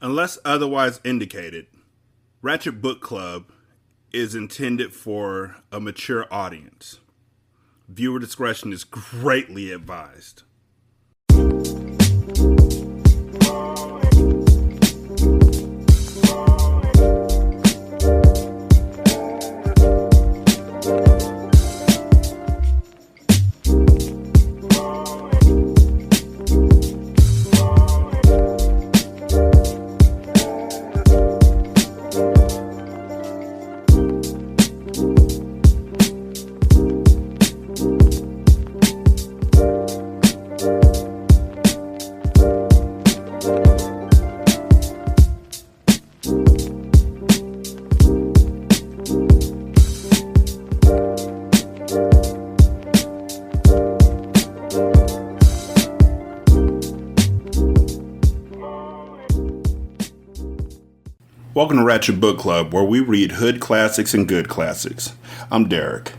Unless otherwise indicated, Ratchet Book Club is intended for a mature audience. Viewer discretion is greatly advised. Welcome to Ratchet Book Club, where we read hood classics and good classics. I'm Derek.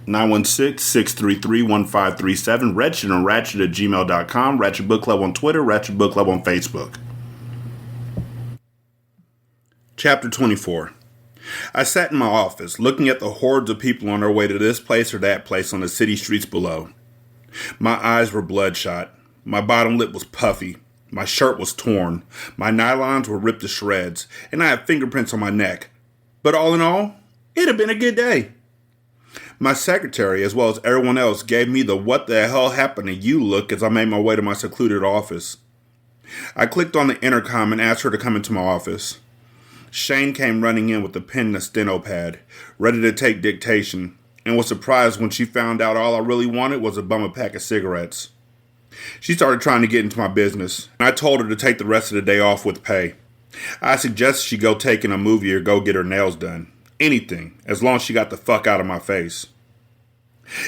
916-633-1537, Ratchet and Ratchet at gmail.com, Ratchet Book Club on Twitter, Ratchet Book Club on Facebook. Chapter 24. I sat in my office, looking at the hordes of people on their way to this place or that place on the city streets below. My eyes were bloodshot. My bottom lip was puffy. My shirt was torn, my nylons were ripped to shreds, and I had fingerprints on my neck. But all in all, it had been a good day. My secretary, as well as everyone else, gave me the what the hell happened to you look as I made my way to my secluded office. I clicked on the intercom and asked her to come into my office. Shane came running in with a pen and a steno pad, ready to take dictation, and was surprised when she found out all I really wanted was a bum a pack of cigarettes. She started trying to get into my business, and I told her to take the rest of the day off with pay. I suggested she go take in a movie or go get her nails done. Anything, as long as she got the fuck out of my face.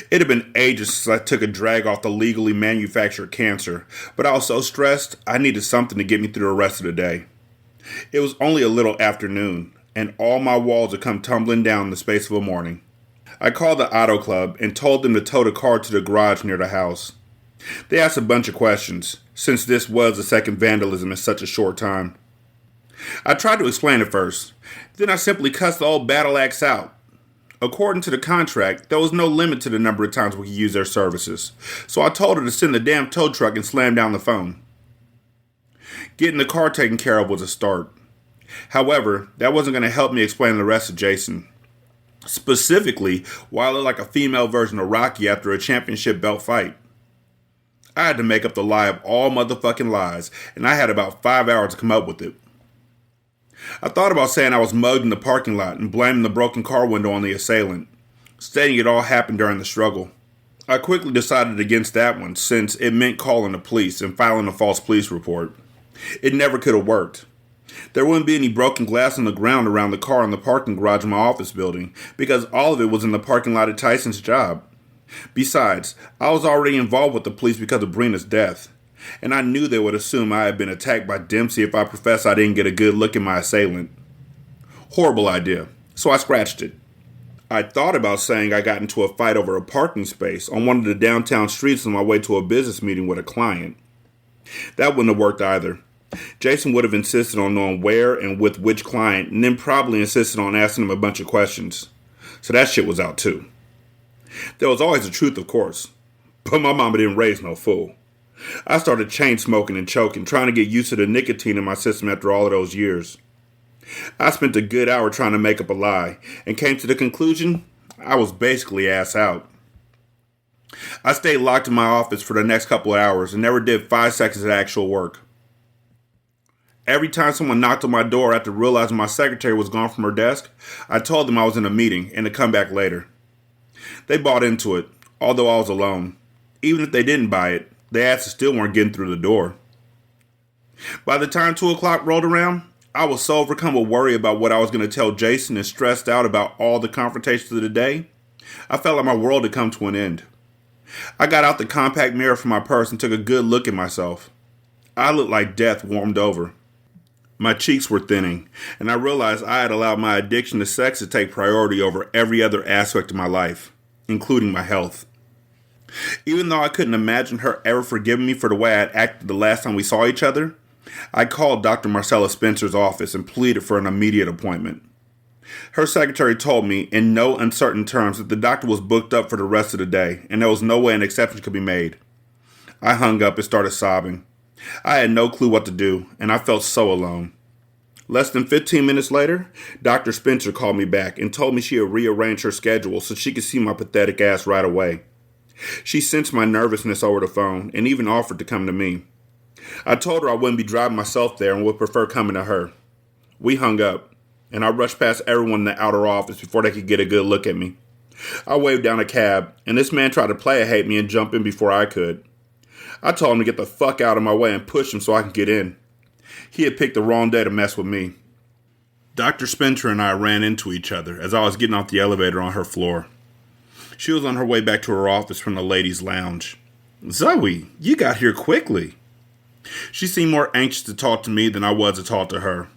It had been ages since I took a drag off the legally manufactured cancer, but I was so stressed I needed something to get me through the rest of the day. It was only a little afternoon, and all my walls had come tumbling down in the space of a morning. I called the auto club and told them to tow the car to the garage near the house. They asked a bunch of questions, since this was the second vandalism in such a short time. I tried to explain at first, then I simply cussed the old battle axe out. According to the contract, there was no limit to the number of times we could use their services, so I told her to send the damn tow truck and slam down the phone. Getting the car taken care of was a start. However, that wasn't going to help me explain the rest to Jason. Specifically, why I looked like a female version of Rocky after a championship belt fight. I had to make up the lie of all motherfucking lies, and I had about 5 hours to come up with it. I thought about saying I was mugged in the parking lot and blaming the broken car window on the assailant, stating it all happened during the struggle. I quickly decided against that one, since it meant calling the police and filing a false police report. It never could have worked. There wouldn't be any broken glass on the ground around the car in the parking garage of my office building, because all of it was in the parking lot at Tyson's job. Besides, I was already involved with the police because of Brina's death, and I knew they would assume I had been attacked by Dempsey if I professed I didn't get a good look at my assailant. Horrible idea, so I scratched it. I thought about saying I got into a fight over a parking space on one of the downtown streets on my way to a business meeting with a client. That wouldn't have worked either. Jason would have insisted on knowing where and with which client, and then probably insisted on asking him a bunch of questions. So that shit was out too. There was always the truth, of course, but my mama didn't raise no fool. I started chain smoking and choking, trying to get used to the nicotine in my system after all of those years. I spent a good hour trying to make up a lie, and came to the conclusion I was basically ass out. I stayed locked in my office for the next couple of hours and never did 5 seconds of actual work. Every time someone knocked on my door after realizing my secretary was gone from her desk, I told them I was in a meeting and to come back later. They bought into it, although I was alone. Even if they didn't buy it, the asses still weren't getting through the door. By the time 2 o'clock rolled around, I was so overcome with worry about what I was going to tell Jason and stressed out about all the confrontations of the day, I felt like my world had come to an end. I got out the compact mirror from my purse and took a good look at myself. I looked like death warmed over. My cheeks were thinning, and I realized I had allowed my addiction to sex to take priority over every other aspect of my life, including my health. Even though I couldn't imagine her ever forgiving me for the way I had acted the last time we saw each other, I called Dr. Marcella Spencer's office and pleaded for an immediate appointment. Her secretary told me in no uncertain terms that the doctor was booked up for the rest of the day and there was no way an exception could be made. I hung up and started sobbing. I had no clue what to do, and I felt so alone. Less than 15 minutes later, Dr. Spencer called me back and told me she had rearranged her schedule so she could see my pathetic ass right away. She sensed my nervousness over the phone and even offered to come to me. I told her I wouldn't be driving myself there and would prefer coming to her. We hung up, and I rushed past everyone in the outer office before they could get a good look at me. I waved down a cab, and this man tried to play a hate me and jump in before I could. I told him to get the fuck out of my way and push him so I could get in. He had picked the wrong day to mess with me. Dr. Spencer and I ran into each other as I was getting off the elevator on her floor. She was on her way back to her office from the ladies' lounge. "Zoe, you got here quickly." She seemed more anxious to talk to me than I was to talk to her.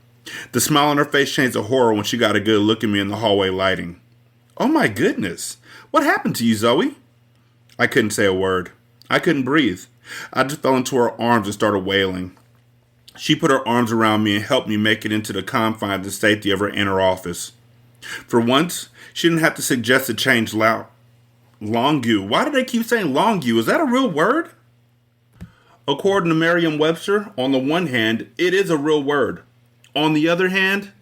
The smile on her face changed to horror when she got a good look at me in the hallway lighting. "Oh my goodness. What happened to you, Zoe?" I couldn't say a word. I couldn't breathe. I just fell into her arms and started wailing. She put her arms around me and helped me make it into the confines and safety of her inner office. For once, she didn't have to suggest a change Longue. Why do they keep saying Longue? Is that a real word? According to Merriam-Webster, on the one hand, it is a real word. On the other hand,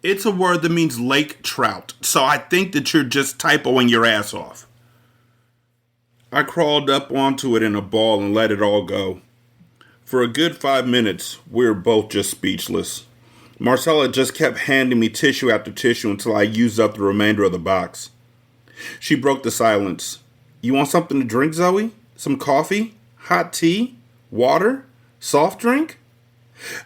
it's a word that means lake trout. So I think that you're just typoing your ass off. I crawled up onto it in a ball and let it all go. For a good 5 minutes, we were both just speechless. Marcella just kept handing me tissue after tissue until I used up the remainder of the box. She broke the silence. "You want something to drink, Zoe? Some coffee? Hot tea? Water? Soft drink?"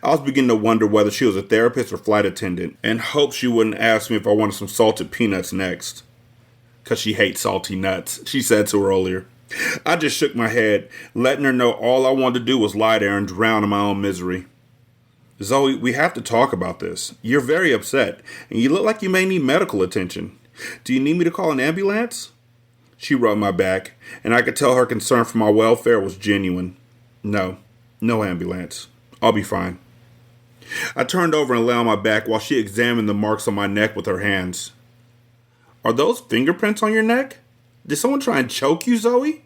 I was beginning to wonder whether she was a therapist or flight attendant, and hoped she wouldn't ask me if I wanted some salted peanuts next. 'Cause she hates salty nuts, she said to her earlier. I just shook my head, letting her know all I wanted to do was lie there and drown in my own misery. "Zoe, we have to talk about this. You're very upset, and you look like you may need medical attention. Do you need me to call an ambulance?" She rubbed my back, and I could tell her concern for my welfare was genuine. No ambulance. I'll be fine." I turned over and lay on my back while she examined the marks on my neck with her hands. "Are those fingerprints on your neck? Did someone try and choke you, Zoe?"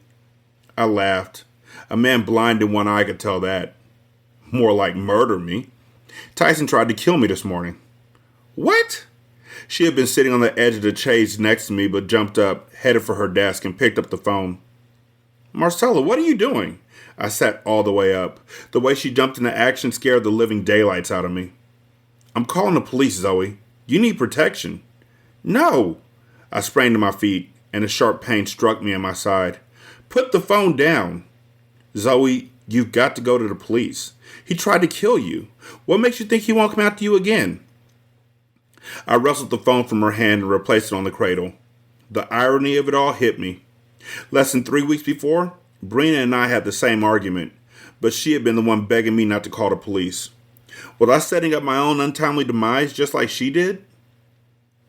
I laughed. A man blind in one eye could tell that. "More like murder me. Tyson tried to kill me this morning." "What?" She had been sitting on the edge of the chaise next to me, but jumped up, headed for her desk, and picked up the phone. "Marcella, what are you doing?" I sat all the way up. The way she jumped into action scared the living daylights out of me. "I'm calling the police, Zoe. You need protection." "No!" I sprang to my feet, and a sharp pain struck me in my side. "Put the phone down." "Zoe, you've got to go to the police. He tried to kill you. What makes you think he won't come after you again?" I wrestled the phone from her hand and replaced it on the cradle. The irony of it all hit me. Less than 3 weeks before, Brina and I had the same argument, but she had been the one begging me not to call the police. Was I setting up my own untimely demise just like she did?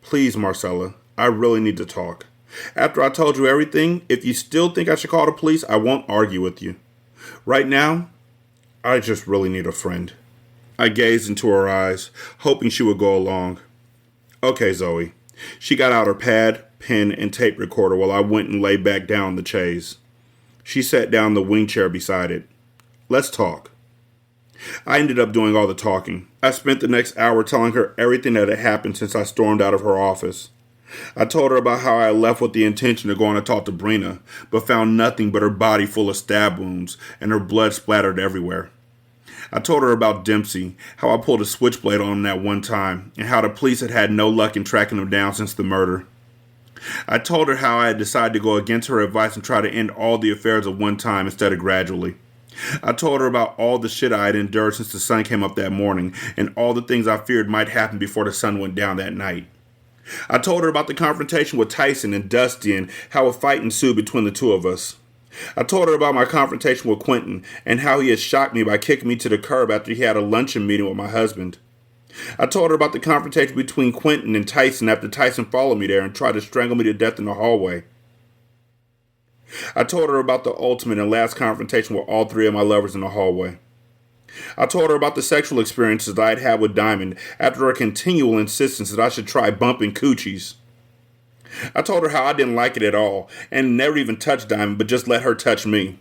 "Please, Marcella, I really need to talk. After I told you everything, if you still think I should call the police, I won't argue with you. Right now, I just really need a friend." I gazed into her eyes, hoping she would go along. "Okay, Zoe." She got out her pad, pen, and tape recorder while I went and lay back down in the chaise. She sat down in the wing chair beside it. "Let's talk." I ended up doing all the talking. I spent the next hour telling her everything that had happened since I stormed out of her office. I told her about how I left with the intention of going to talk to Brina, but found nothing but her body full of stab wounds and her blood splattered everywhere. I told her about Dempsey, how I pulled a switchblade on him that one time, and how the police had had no luck in tracking him down since the murder. I told her how I had decided to go against her advice and try to end all the affairs at one time instead of gradually. I told her about all the shit I had endured since the sun came up that morning, and all the things I feared might happen before the sun went down that night. I told her about the confrontation with Tyson and Dusty and how a fight ensued between the two of us. I told her about my confrontation with Quentin and how he had shocked me by kicking me to the curb after he had a luncheon meeting with my husband. I told her about the confrontation between Quentin and Tyson after Tyson followed me there and tried to strangle me to death in the hallway. I told her about the ultimate and last confrontation with all three of my lovers in the hallway. I told her about the sexual experiences I had had with Diamond after her continual insistence that I should try bumping coochies. I told her how I didn't like it at all and never even touched Diamond but just let her touch me.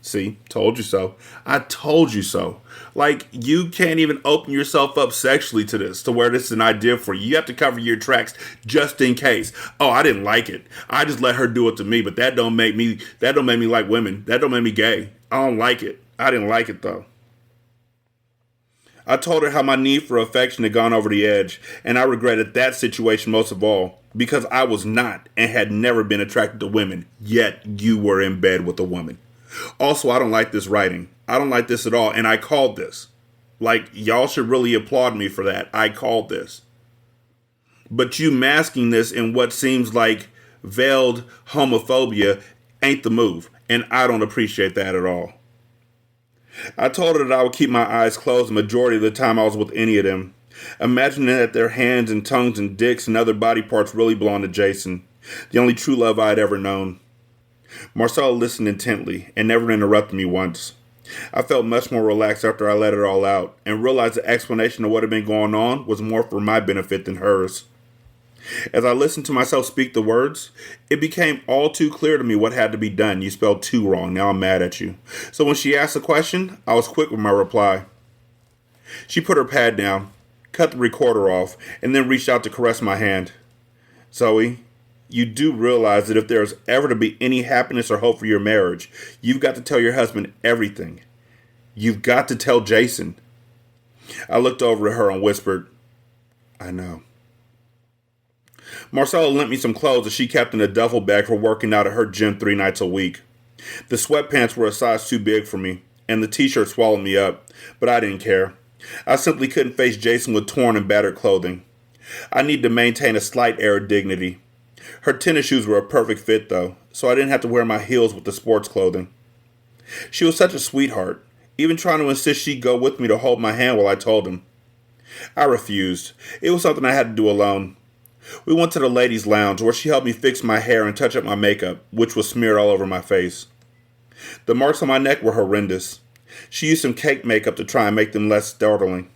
See, told you so. I told you so. Like, you can't even open yourself up sexually to this, to where this is an idea for you. You have to cover your tracks just in case. Oh, I didn't like it. I just let her do it to me, but that don't make me like women. That don't make me gay. I don't like it. I didn't like it though. I told her how my need for affection had gone over the edge, and I regretted that situation most of all, because I was not and had never been attracted to women, yet you were in bed with a woman. Also, I don't like this writing. I don't like this at all, and I called this. Like, y'all should really applaud me for that. I called this. But you masking this in what seems like veiled homophobia ain't the move, and I don't appreciate that at all. I told her that I would keep my eyes closed the majority of the time I was with any of them, imagining that their hands and tongues and dicks and other body parts really belonged to Jason, the only true love I had ever known. Marcella listened intently and never interrupted me once. I felt much more relaxed after I let it all out and realized the explanation of what had been going on was more for my benefit than hers. As I listened to myself speak the words, it became all too clear to me what had to be done. You spelled "too" wrong. Now I'm mad at you. So when she asked a question, I was quick with my reply. She put her pad down, cut the recorder off, and then reached out to caress my hand. Zoe, you do realize that if there is ever to be any happiness or hope for your marriage, you've got to tell your husband everything. You've got to tell Jason. I looked over at her and whispered, I know. Marcella lent me some clothes that she kept in a duffel bag for working out at her gym 3 nights a week. The sweatpants were a size too big for me, and the t-shirt swallowed me up, but I didn't care. I simply couldn't face Jason with torn and battered clothing. I needed to maintain a slight air of dignity. Her tennis shoes were a perfect fit, though, so I didn't have to wear my heels with the sports clothing. She was such a sweetheart, even trying to insist she'd go with me to hold my hand while I told him. I refused. It was something I had to do alone. We went to the ladies' lounge where she helped me fix my hair and touch up my makeup, which was smeared all over my face. The marks on my neck were horrendous. She used some cake makeup to try and make them less startling.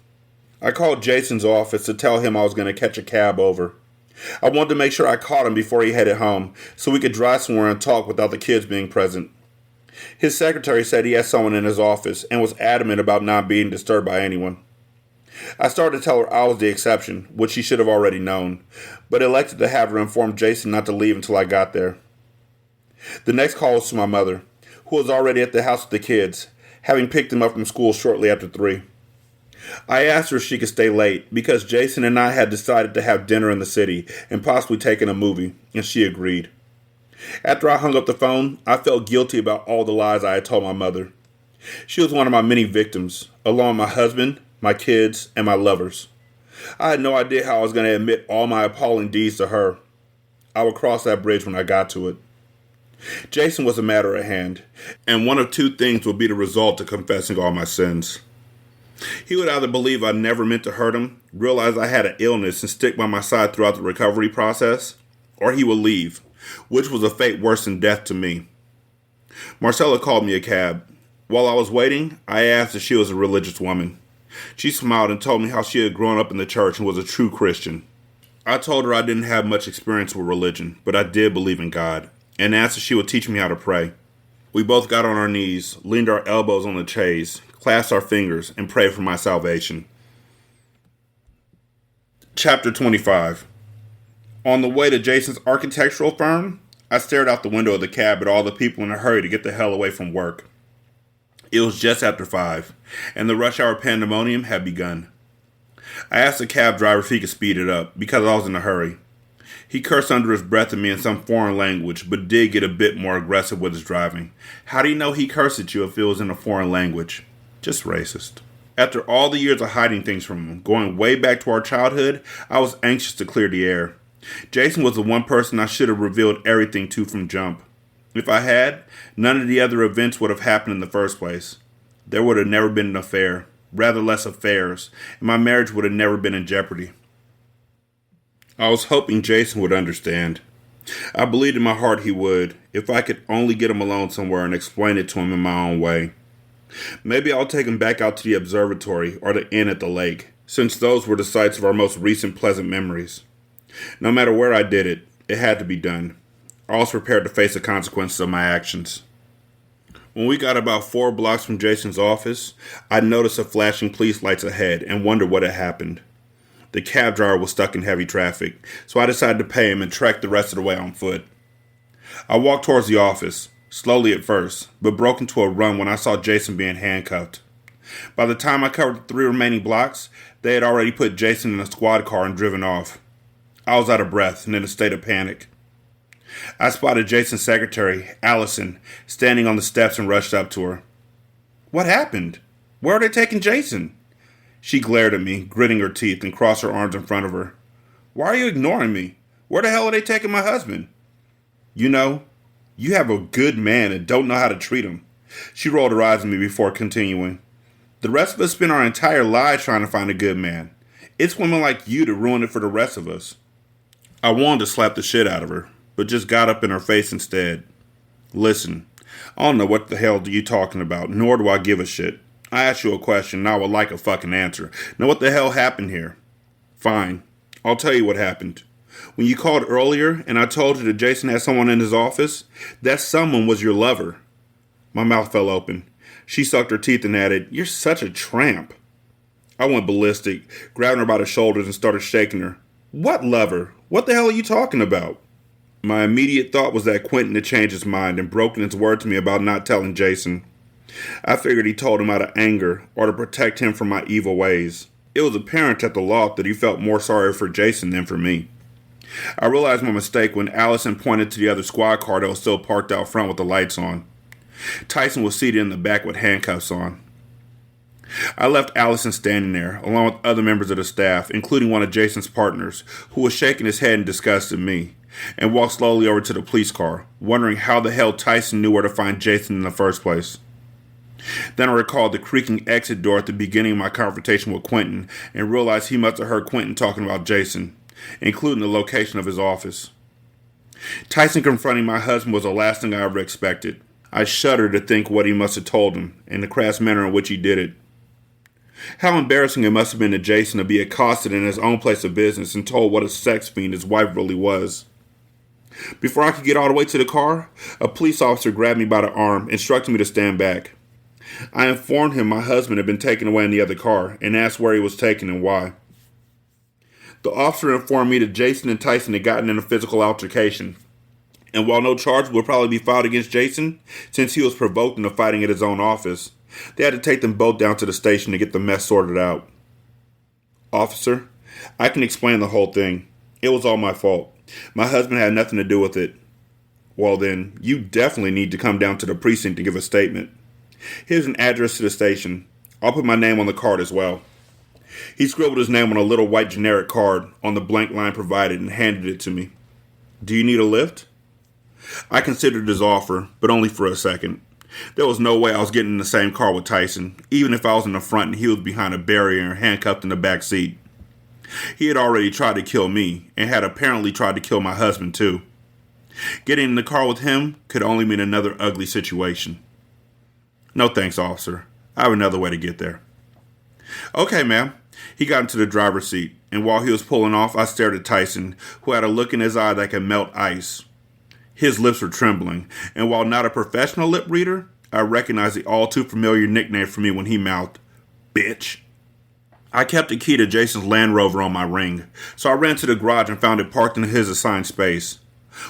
I called Jason's office to tell him I was going to catch a cab over. I wanted to make sure I caught him before he headed home, so we could drive somewhere and talk without the kids being present. His secretary said he had someone in his office and was adamant about not being disturbed by anyone. I started to tell her I was the exception, which she should have already known, but elected to have her inform Jason not to leave until I got there. The next call was to my mother, who was already at the house with the kids, having picked them up from school shortly after 3. I asked her if she could stay late, because Jason and I had decided to have dinner in the city and possibly take in a movie, and she agreed. After I hung up the phone, I felt guilty about all the lies I had told my mother. She was one of my many victims, along with my husband, my kids, and my lovers. I had no idea how I was going to admit all my appalling deeds to her. I would cross that bridge when I got to it. Jason was a matter at hand, and one of two things would be the result of confessing all my sins. He would either believe I never meant to hurt him, realize I had an illness, and stick by my side throughout the recovery process, or he would leave, which was a fate worse than death to me. Marcella called me a cab. While I was waiting, I asked if she was a religious woman. She smiled and told me how she had grown up in the church and was a true Christian. I told her I didn't have much experience with religion, but I did believe in God, and asked if she would teach me how to pray. We both got on our knees, leaned our elbows on the chaise, clasped our fingers, and prayed for my salvation. Chapter 25. On the way to Jason's architectural firm, I stared out the window of the cab at all the people in a hurry to get the hell away from work. It was just after 5, and the rush hour pandemonium had begun. I asked the cab driver if he could speed it up, because I was in a hurry. He cursed under his breath at me in some foreign language, but did get a bit more aggressive with his driving. How do you know he cursed at you if it was in a foreign language? Just racist. After all the years of hiding things from him, going way back to our childhood, I was anxious to clear the air. Jason was the one person I should have revealed everything to from jump. If I had, none of the other events would have happened in the first place. There would have never been an affair, rather less affairs, and my marriage would have never been in jeopardy. I was hoping Jason would understand. I believed in my heart he would, if I could only get him alone somewhere and explain it to him in my own way. Maybe I'll take him back out to the observatory or the inn at the lake, since those were the sites of our most recent pleasant memories. No matter where I did it, it had to be done. I was prepared to face the consequences of my actions. When we got about 4 blocks from Jason's office, I noticed the flashing police lights ahead and wondered what had happened. The cab driver was stuck in heavy traffic, so I decided to pay him and trek the rest of the way on foot. I walked towards the office, slowly at first, but broke into a run when I saw Jason being handcuffed. By the time I covered the 3 remaining blocks, they had already put Jason in a squad car and driven off. I was out of breath and in a state of panic. I spotted Jason's secretary, Allison, standing on the steps and rushed up to her. "What happened? Where are they taking Jason?" She glared at me, gritting her teeth, and crossed her arms in front of her. "Why are you ignoring me? Where the hell are they taking my husband?" "You know, you have a good man and don't know how to treat him." She rolled her eyes at me before continuing. "The rest of us spend our entire lives trying to find a good man. It's women like you to ruin it for the rest of us." I wanted to slap the shit out of her, but just got up in her face instead. "Listen, I don't know what the hell you talking about, nor do I give a shit. I asked you a question and I would like a fucking answer. Now what the hell happened here?" "Fine, I'll tell you what happened. When you called earlier and I told you that Jason had someone in his office, that someone was your lover." My mouth fell open. She sucked her teeth and added, "You're such a tramp." I went ballistic, grabbing her by the shoulders and started shaking her. "What lover? What the hell are you talking about?" My immediate thought was that Quentin had changed his mind and broken his word to me about not telling Jason. I figured he told him out of anger or to protect him from my evil ways. It was apparent at the loft that he felt more sorry for Jason than for me. I realized my mistake when Allison pointed to the other squad car that was still parked out front with the lights on. Tyson was seated in the back with handcuffs on. I left Allison standing there, along with other members of the staff, including one of Jason's partners, who was shaking his head in disgust at me, and walked slowly over to the police car, wondering how the hell Tyson knew where to find Jason in the first place. Then I recalled the creaking exit door at the beginning of my confrontation with Quentin and realized he must have heard Quentin talking about Jason, including the location of his office. Tyson confronting my husband was the last thing I ever expected. I shuddered to think what he must have told him and the crass manner in which he did it. How embarrassing it must have been to Jason to be accosted in his own place of business and told what a sex fiend his wife really was. Before I could get all the way to the car, a police officer grabbed me by the arm, instructing me to stand back. I informed him my husband had been taken away in the other car and asked where he was taken and why. The officer informed me that Jason and Tyson had gotten in a physical altercation, and while no charge would probably be filed against Jason, since he was provoked into fighting at his own office, they had to take them both down to the station to get the mess sorted out. "Officer, I can explain the whole thing. It was all my fault. My husband had nothing to do with it." "Well then, you definitely need to come down to the precinct to give a statement. Here's an address to the station. I'll put my name on the card as well." He scribbled his name on a little white generic card on the blank line provided and handed it to me. "Do you need a lift?" I considered his offer, but only for a second. There was no way I was getting in the same car with Tyson, even if I was in the front and he was behind a barrier and handcuffed in the back seat. He had already tried to kill me, and had apparently tried to kill my husband too. Getting in the car with him could only mean another ugly situation. "No thanks, officer. I have another way to get there." "Okay, ma'am." He got into the driver's seat, and while he was pulling off, I stared at Tyson, who had a look in his eye that could melt ice. His lips were trembling, and while not a professional lip reader, I recognized the all-too-familiar nickname for me when he mouthed, "Bitch." I kept the key to Jason's Land Rover on my ring, so I ran to the garage and found it parked in his assigned space.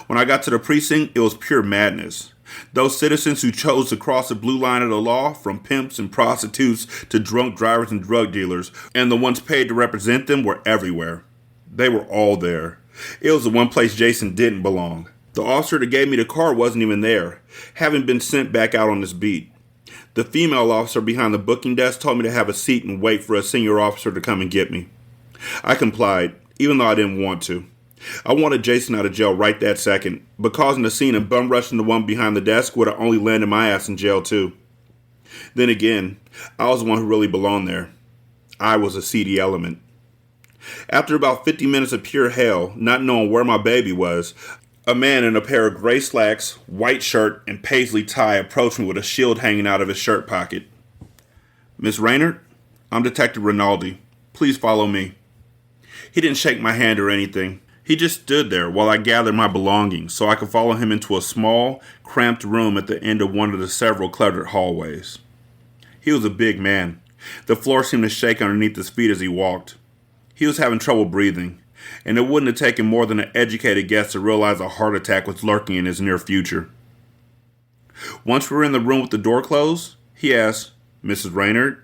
When I got to the precinct, it was pure madness. Those citizens who chose to cross the blue line of the law, from pimps and prostitutes to drunk drivers and drug dealers, and the ones paid to represent them, were everywhere. They were all there. It was the one place Jason didn't belong. The officer that gave me the car wasn't even there, having been sent back out on this beat. The female officer behind the booking desk told me to have a seat and wait for a senior officer to come and get me. I complied, even though I didn't want to. I wanted Jason out of jail right that second, but causing a scene and bum rushing the one behind the desk would have only landed my ass in jail too. Then again, I was the one who really belonged there. I was a seedy element. After about 50 minutes of pure hell, not knowing where my baby was, a man in a pair of gray slacks, white shirt, and paisley tie approached me with a shield hanging out of his shirt pocket. Miss Raynard, I'm Detective Rinaldi. Please follow me. He didn't shake my hand or anything. He just stood there while I gathered my belongings so I could follow him into a small, cramped room at the end of one of the several cluttered hallways. He was a big man. The floor seemed to shake underneath his feet as he walked. He was having trouble breathing, and it wouldn't have taken more than an educated guess to realize a heart attack was lurking in his near future. Once we were in the room with the door closed, he asked, Mrs. Raynard,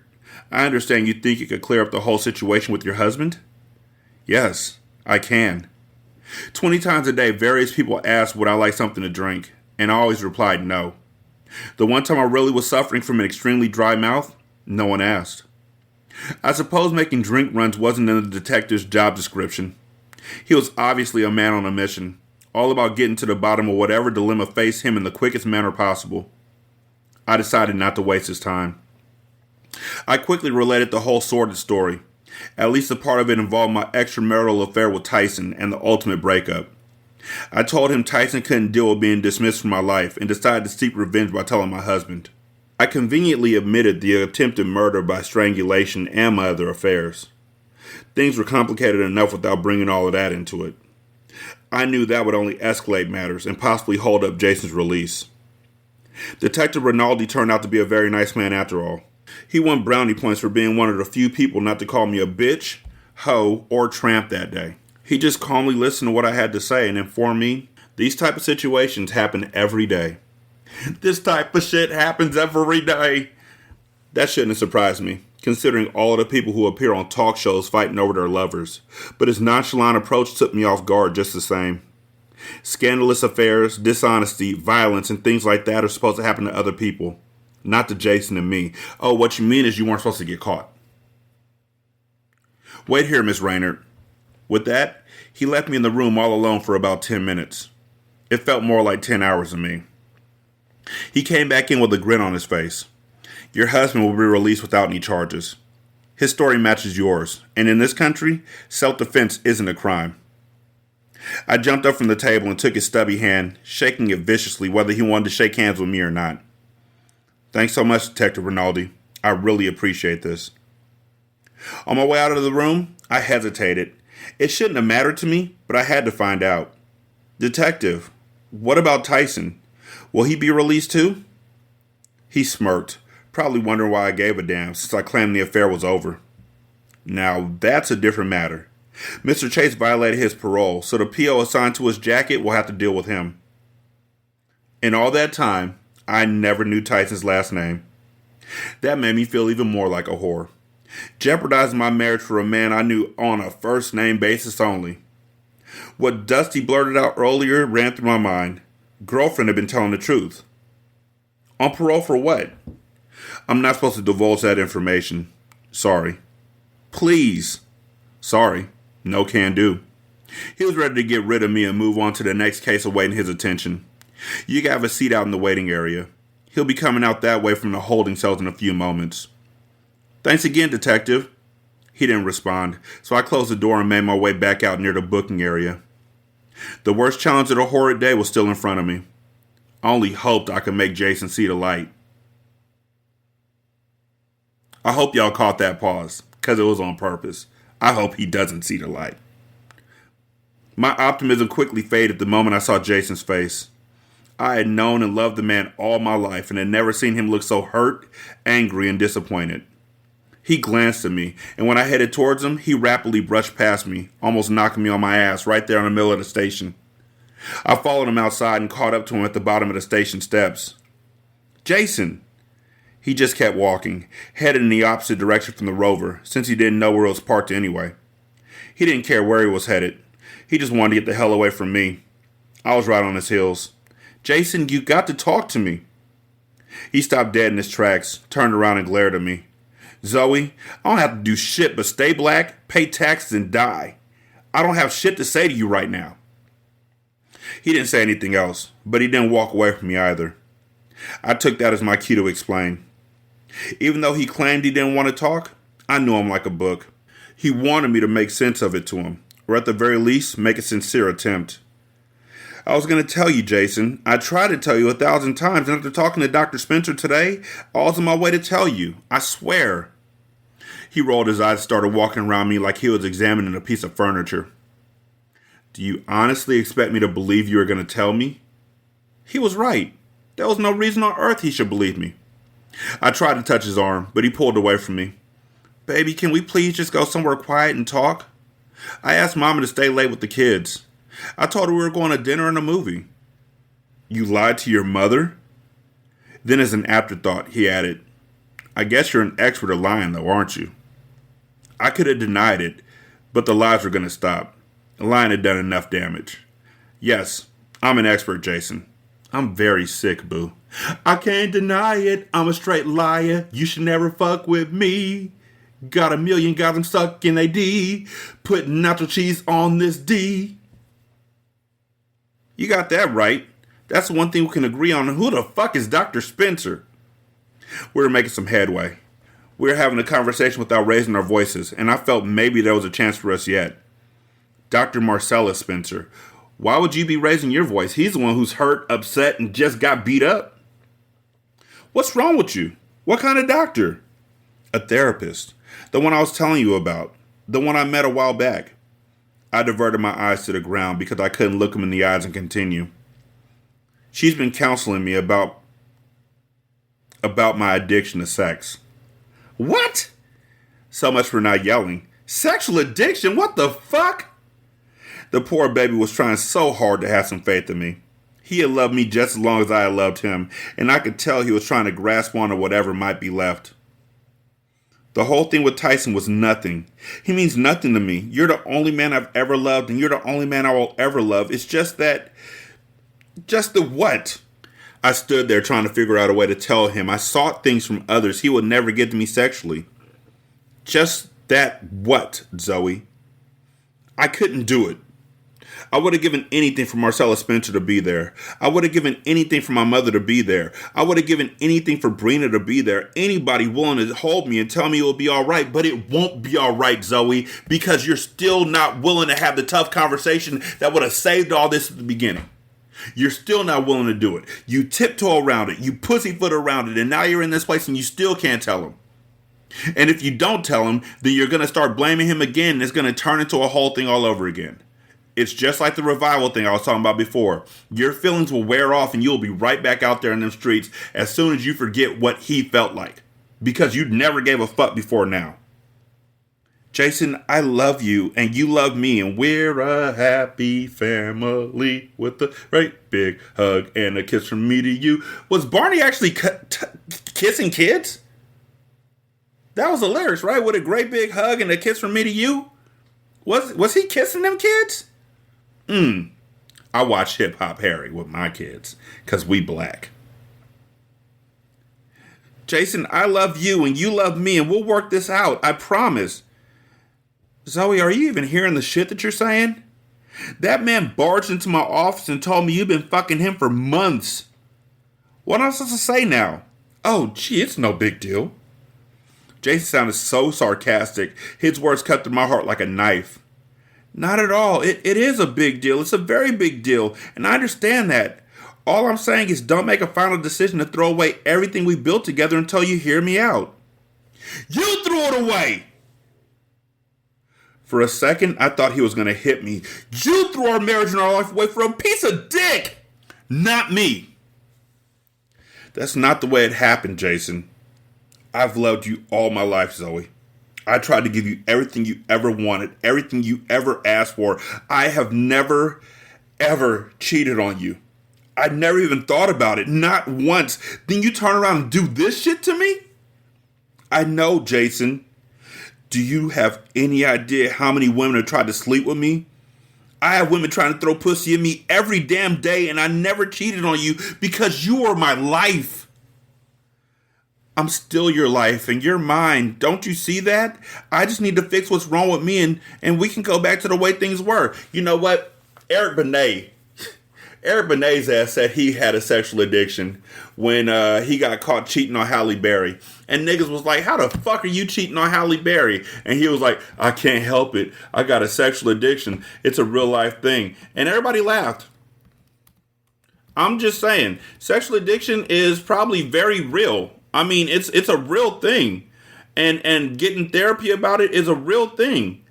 I understand you think you could clear up the whole situation with your husband? Yes, I can. 20 times a day, various people asked would I like something to drink, and I always replied no. The one time I really was suffering from an extremely dry mouth, no one asked. I suppose making drink runs wasn't in the detective's job description. He was obviously a man on a mission, all about getting to the bottom of whatever dilemma faced him in the quickest manner possible. I decided not to waste his time. I quickly related the whole sordid story. At least a part of it involved my extramarital affair with Tyson and the ultimate breakup. I told him Tyson couldn't deal with being dismissed from my life and decided to seek revenge by telling my husband. I conveniently omitted the attempted murder by strangulation and my other affairs. Things were complicated enough without bringing all of that into it. I knew that would only escalate matters and possibly hold up Jason's release. Detective Rinaldi turned out to be a very nice man after all. He won brownie points for being one of the few people not to call me a bitch, hoe, or tramp that day. He just calmly listened to what I had to say and informed me these type of situations happen every day. This type of shit happens every day. That shouldn't have surprised me, considering all of the people who appear on talk shows fighting over their lovers. But his nonchalant approach took me off guard just the same. Scandalous affairs, dishonesty, violence, and things like that are supposed to happen to other people. Not to Jason and me. Oh, what you mean is you weren't supposed to get caught. Wait here, Miss Raynard. With that, he left me in the room all alone for about 10 minutes. It felt more like 10 hours to me. He came back in with a grin on his face. Your husband will be released without any charges. His story matches yours, and in this country, self-defense isn't a crime. I jumped up from the table and took his stubby hand, shaking it viciously whether he wanted to shake hands with me or not. Thanks so much, Detective Rinaldi. I really appreciate this. On my way out of the room, I hesitated. It shouldn't have mattered to me, but I had to find out. Detective, what about Tyson? Will he be released too? He smirked, probably wondering why I gave a damn since I claimed the affair was over. Now, that's a different matter. Mr. Chase violated his parole, so the PO assigned to his jacket will have to deal with him. In all that time, I never knew Tyson's last name. That made me feel even more like a whore. Jeopardizing my marriage for a man I knew on a first-name basis only. What Dusty blurted out earlier ran through my mind. Girlfriend had been telling the truth. On parole for what? I'm not supposed to divulge that information. Sorry. Please. Sorry. No can do. He was ready to get rid of me and move on to the next case awaiting his attention. You can have a seat out in the waiting area. He'll be coming out that way from the holding cells in a few moments. Thanks again, Detective. He didn't respond, so I closed the door and made my way back out near the booking area. The worst challenge of the horrid day was still in front of me. I only hoped I could make Jason see the light. I hope y'all caught that pause, because it was on purpose. I hope he doesn't see the light. My optimism quickly faded the moment I saw Jason's face. I had known and loved the man all my life and had never seen him look so hurt, angry, and disappointed. He glanced at me, and when I headed towards him, he rapidly brushed past me, almost knocking me on my ass right there in the middle of the station. I followed him outside and caught up to him at the bottom of the station steps. Jason! He just kept walking, headed in the opposite direction from the Rover, since he didn't know where it was parked anyway. He didn't care where he was headed. He just wanted to get the hell away from me. I was right on his heels. Jason, you got to talk to me. He stopped dead in his tracks, turned around and glared at me. Zoe, I don't have to do shit but stay black, pay taxes, and die. I don't have shit to say to you right now. He didn't say anything else, but he didn't walk away from me either. I took that as my cue to explain. Even though he claimed he didn't want to talk, I knew him like a book. He wanted me to make sense of it to him, or at the very least, make a sincere attempt. I was going to tell you, Jason. I tried to tell you 1,000 times, and after talking to Dr. Spencer today, I was on my way to tell you. I swear. He rolled his eyes and started walking around me like he was examining a piece of furniture. Do you honestly expect me to believe you were going to tell me? He was right. There was no reason on earth he should believe me. I tried to touch his arm, but he pulled away from me. Baby, can we please just go somewhere quiet and talk? I asked Mama to stay late with the kids. I told her we were going to dinner and a movie. You lied to your mother? Then as an afterthought, he added, I guess you're an expert at lying though, aren't you? I could have denied it, but the lies were going to stop. Lying had done enough damage. Yes, I'm an expert, Jason. I'm very sick, boo. I can't deny it. I'm a straight liar. You should never fuck with me. Got 1,000,000, got them stuck in a D. Putting nacho cheese on this D. You got that right. That's one thing we can agree on. Who the fuck is Dr. Spencer? We were making some headway. We were having a conversation without raising our voices, and I felt maybe there was a chance for us yet. Dr. Marcellus Spencer. Why would you be raising your voice? He's the one who's hurt, upset, and just got beat up. What's wrong with you? What kind of doctor? A therapist. The one I was telling you about. The one I met a while back. I diverted my eyes to the ground because I couldn't look him in the eyes and continue. She's been counseling me about my addiction to sex. What? So much for not yelling. Sexual addiction? What the fuck? The poor baby was trying so hard to have some faith in me. He had loved me just as long as I had loved him, and I could tell he was trying to grasp onto whatever might be left. The whole thing with Tyson was nothing. He means nothing to me. You're the only man I've ever loved, and you're the only man I will ever love. It's just that... Just the what? I stood there trying to figure out a way to tell him I sought things from others he would never give to me sexually. Just that what, Zoe? I couldn't do it. I would have given anything for Marcella Spencer to be there. I would have given anything for my mother to be there. I would have given anything for Brina to be there. Anybody willing to hold me and tell me it will be all right, but it won't be all right, Zoe, because you're still not willing to have the tough conversation that would have saved all this at the beginning. You're still not willing to do it. You tiptoe around it. You pussyfoot around it, and now you're in this place and you still can't tell him. And if you don't tell him, then you're going to start blaming him again, and it's going to turn into a whole thing all over again. It's just like the revival thing I was talking about before. Your feelings will wear off and you'll be right back out there in them streets as soon as you forget what he felt like. Because you never gave a fuck before now. Jason, I love you and you love me and we're a happy family with a great big hug and a kiss from me to you. Was Barney actually kissing kids? That was the lyrics, right? With a great big hug and a kiss from me to you? Was he kissing them kids? I watch Hip Hop Harry with my kids, because we black. Jason, I love you and you love me and we'll work this out, I promise. Zoe, are you even hearing the shit that you're saying? That man barged into my office and told me you've been fucking him for months. What am I supposed to say now? Oh, gee, it's no big deal. Jason sounded so sarcastic, his words cut through my heart like a knife. Not at all. It is a big deal. It's a very big deal. And I understand that. All I'm saying is don't make a final decision to throw away everything we built together until you hear me out. You threw it away! For a second, I thought he was going to hit me. You threw our marriage and our life away for a piece of dick! Not me. That's not the way it happened, Jason. I've loved you all my life, Zoe. I tried to give you everything you ever wanted, everything you ever asked for. I have never, ever cheated on you. I never even thought about it, not once. Then you turn around and do this shit to me? I know, Jason. Do you have any idea how many women have tried to sleep with me? I have women trying to throw pussy at me every damn day, and I never cheated on you because you are my life. I'm still your life and you're mine. Don't you see that? I just need to fix what's wrong with me and we can go back to the way things were. You know what? Eric Benet's ass said he had a sexual addiction when he got caught cheating on Halle Berry. And niggas was like, how the fuck are you cheating on Halle Berry? And he was like, I can't help it. I got a sexual addiction. It's a real life thing. And everybody laughed. I'm just saying, sexual addiction is probably very real. I mean, it's a real thing. And getting therapy about it is a real thing.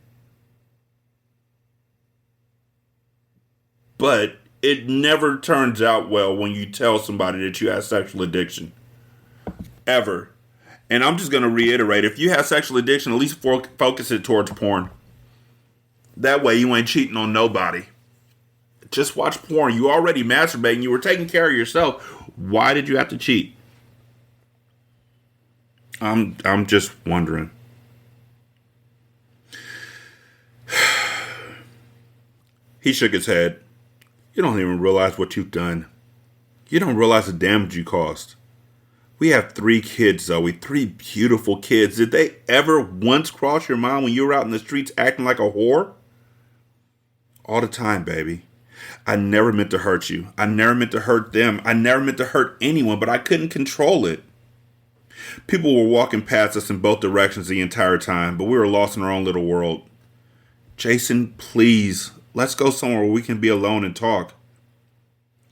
But it never turns out well when you tell somebody that you have sexual addiction. Ever. And I'm just going to reiterate, if you have sexual addiction, at least focus it towards porn. That way you ain't cheating on nobody. Just watch porn. You already masturbating. You were taking care of yourself. Why did you have to cheat? I'm just wondering. He shook his head. You don't even realize what you've done. You don't realize the damage you caused. We have 3 kids, Zoe. 3 beautiful kids. Did they ever once cross your mind when you were out in the streets acting like a whore? All the time, baby. I never meant to hurt you. I never meant to hurt them. I never meant to hurt anyone, but I couldn't control it. People were walking past us in both directions the entire time, but we were lost in our own little world. Jason, please, let's go somewhere where we can be alone and talk.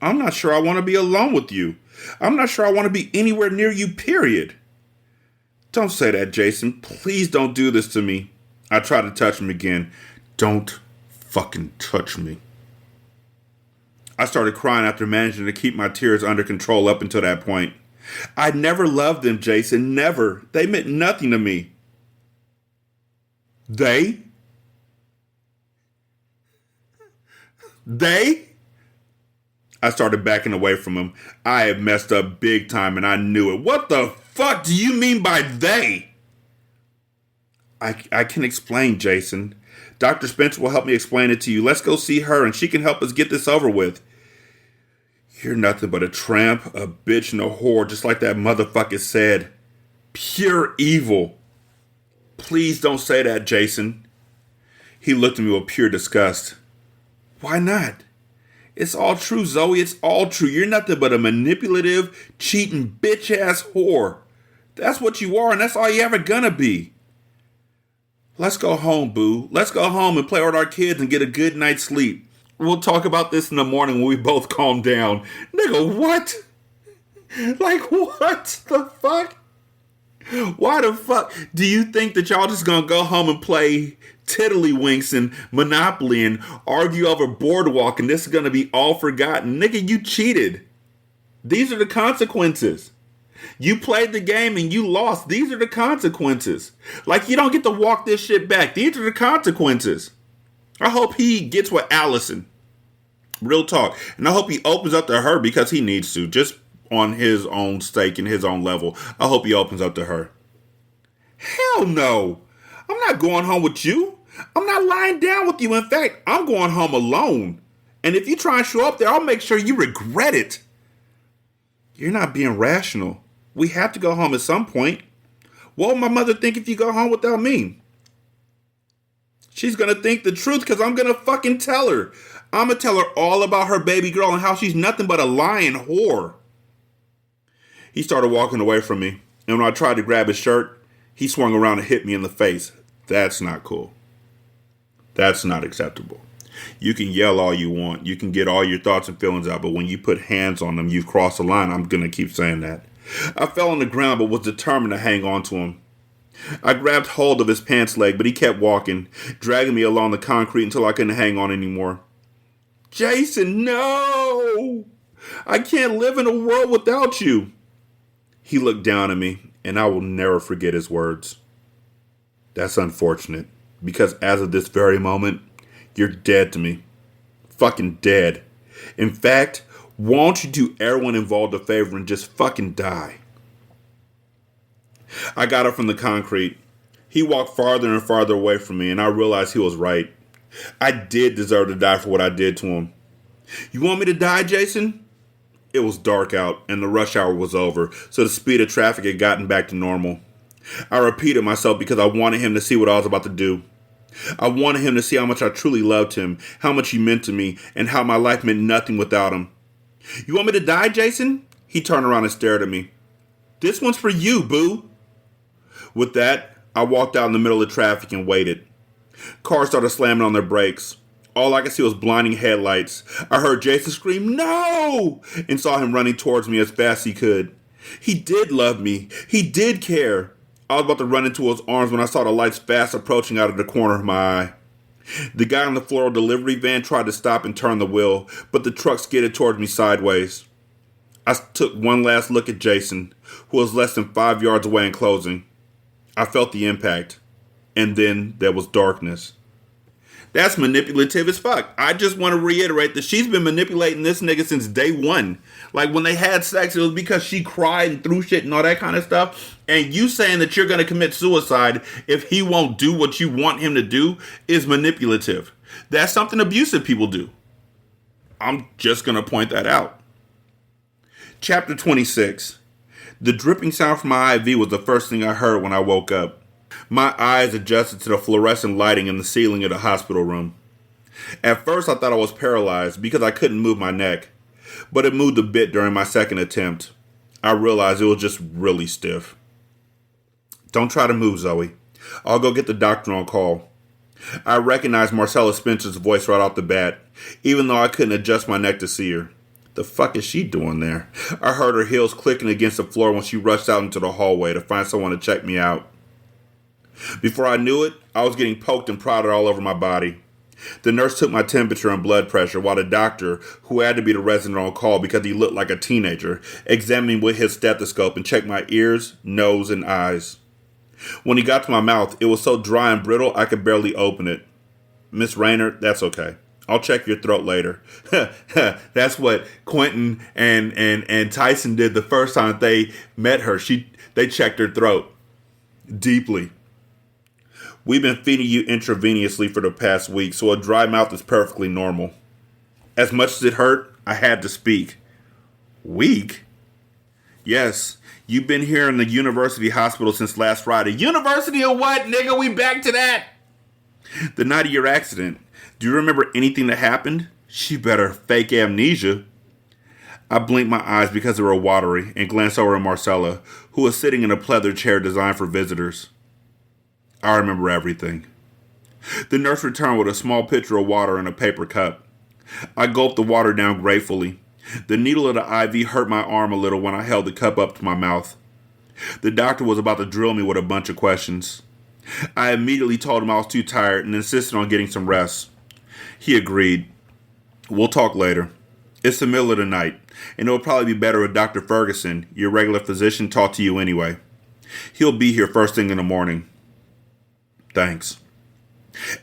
I'm not sure I want to be alone with you. I'm not sure I want to be anywhere near you, period. Don't say that, Jason. Please don't do this to me. I tried to touch him again. Don't fucking touch me. I started crying after managing to keep my tears under control up until that point. I never loved them, Jason. Never. They meant nothing to me. They? I started backing away from him. I had messed up big time and I knew it. What the fuck do you mean by they? I can explain, Jason. Dr. Spencer will help me explain it to you. Let's go see her and she can help us get this over with. You're nothing but a tramp, a bitch, and a whore, just like that motherfucker said. Pure evil. Please don't say that, Jason. He looked at me with pure disgust. Why not? It's all true, Zoe. It's all true. You're nothing but a manipulative, cheating, bitch-ass whore. That's what you are, and that's all you ever gonna be. Let's go home, boo. Let's go home and play with our kids and get a good night's sleep. We'll talk about this in the morning when we both calm down. Nigga, what? Like, what the fuck? Why the fuck do you think that y'all just gonna go home and play Tiddlywinks and Monopoly and argue over Boardwalk and this is gonna be all forgotten? Nigga, you cheated. These are the consequences. You played the game and you lost. These are the consequences. Like, you don't get to walk this shit back. These are the consequences. I hope he gets with Allison. Real talk. And I hope he opens up to her because he needs to. Just on his own stake and his own level. I hope he opens up to her. Hell no. I'm not going home with you. I'm not lying down with you. In fact, I'm going home alone. And if you try and show up there, I'll make sure you regret it. You're not being rational. We have to go home at some point. What will my mother think if you go home without me? She's going to think the truth because I'm going to fucking tell her. I'm going to tell her all about her baby girl and how she's nothing but a lying whore. He started walking away from me. And when I tried to grab his shirt, he swung around and hit me in the face. That's not cool. That's not acceptable. You can yell all you want. You can get all your thoughts and feelings out. But when you put hands on them, you've crossed the line. I'm going to keep saying that. I fell on the ground but was determined to hang on to him. I grabbed hold of his pants leg, but he kept walking, dragging me along the concrete until I couldn't hang on anymore. Jason, no! I can't live in a world without you. He looked down at me, and I will never forget his words. That's unfortunate, because as of this very moment, you're dead to me. Fucking dead. In fact, won't you do everyone involved a favor and just fucking die? I got up from the concrete. He walked farther and farther away from me, and I realized he was right. I did deserve to die for what I did to him. You want me to die, Jason? It was dark out, and the rush hour was over, so the speed of traffic had gotten back to normal. I repeated myself because I wanted him to see what I was about to do. I wanted him to see how much I truly loved him, how much he meant to me, and how my life meant nothing without him. You want me to die, Jason? He turned around and stared at me. This one's for you, boo. With that, I walked out in the middle of traffic and waited. Cars started slamming on their brakes. All I could see was blinding headlights. I heard Jason scream, "No!" and saw him running towards me as fast as he could. He did love me. He did care. I was about to run into his arms when I saw the lights fast approaching out of the corner of my eye. The guy in the floral delivery van tried to stop and turn the wheel, but the truck skidded towards me sideways. I took one last look at Jason, who was less than 5 yards away in closing. I felt the impact. And then there was darkness. That's manipulative as fuck. I just want to reiterate that she's been manipulating this nigga since day one. Like, when they had sex, it was because she cried and threw shit and all that kind of stuff. And you saying that you're going to commit suicide if he won't do what you want him to do is manipulative. That's something abusive people do. I'm just going to point that out. Chapter 26. The dripping sound from my IV was the first thing I heard when I woke up. My eyes adjusted to the fluorescent lighting in the ceiling of the hospital room. At first I thought I was paralyzed because I couldn't move my neck, but it moved a bit during my second attempt. I realized it was just really stiff. "Don't try to move, Zoe. I'll go get the doctor on call." I recognized Marcella Spencer's voice right off the bat, even though I couldn't adjust my neck to see her. The fuck is she doing there? I heard her heels clicking against the floor when she rushed out into the hallway to find someone to check me out. Before I knew it, I was getting poked and prodded all over my body. The nurse took my temperature and blood pressure while the doctor, who had to be the resident on call because he looked like a teenager, examined me with his stethoscope and checked my ears, nose, and eyes. When he got to my mouth, it was so dry and brittle I could barely open it. "Miss Rayner, that's okay. I'll check your throat later." That's what Quentin and Tyson did the first time they met her. They checked her throat deeply. "We've been feeding you intravenously for the past week, so a dry mouth is perfectly normal." As much as it hurt, I had to speak. "Week?" "Yes, you've been here in the university hospital since last Friday." "University of what, nigga? We back to that." "The night of your accident. Do you remember anything that happened?" "She better fake amnesia." I blinked my eyes because they were watery and glanced over at Marcella, who was sitting in a pleather chair designed for visitors. "I remember everything." The nurse returned with a small pitcher of water in a paper cup. I gulped the water down gratefully. The needle of the IV hurt my arm a little when I held the cup up to my mouth. The doctor was about to drill me with a bunch of questions. I immediately told him I was too tired and insisted on getting some rest. He agreed. "We'll talk later. It's the middle of the night, and it'll probably be better if Dr. Ferguson, your regular physician, talked to you anyway. He'll be here first thing in the morning." "Thanks."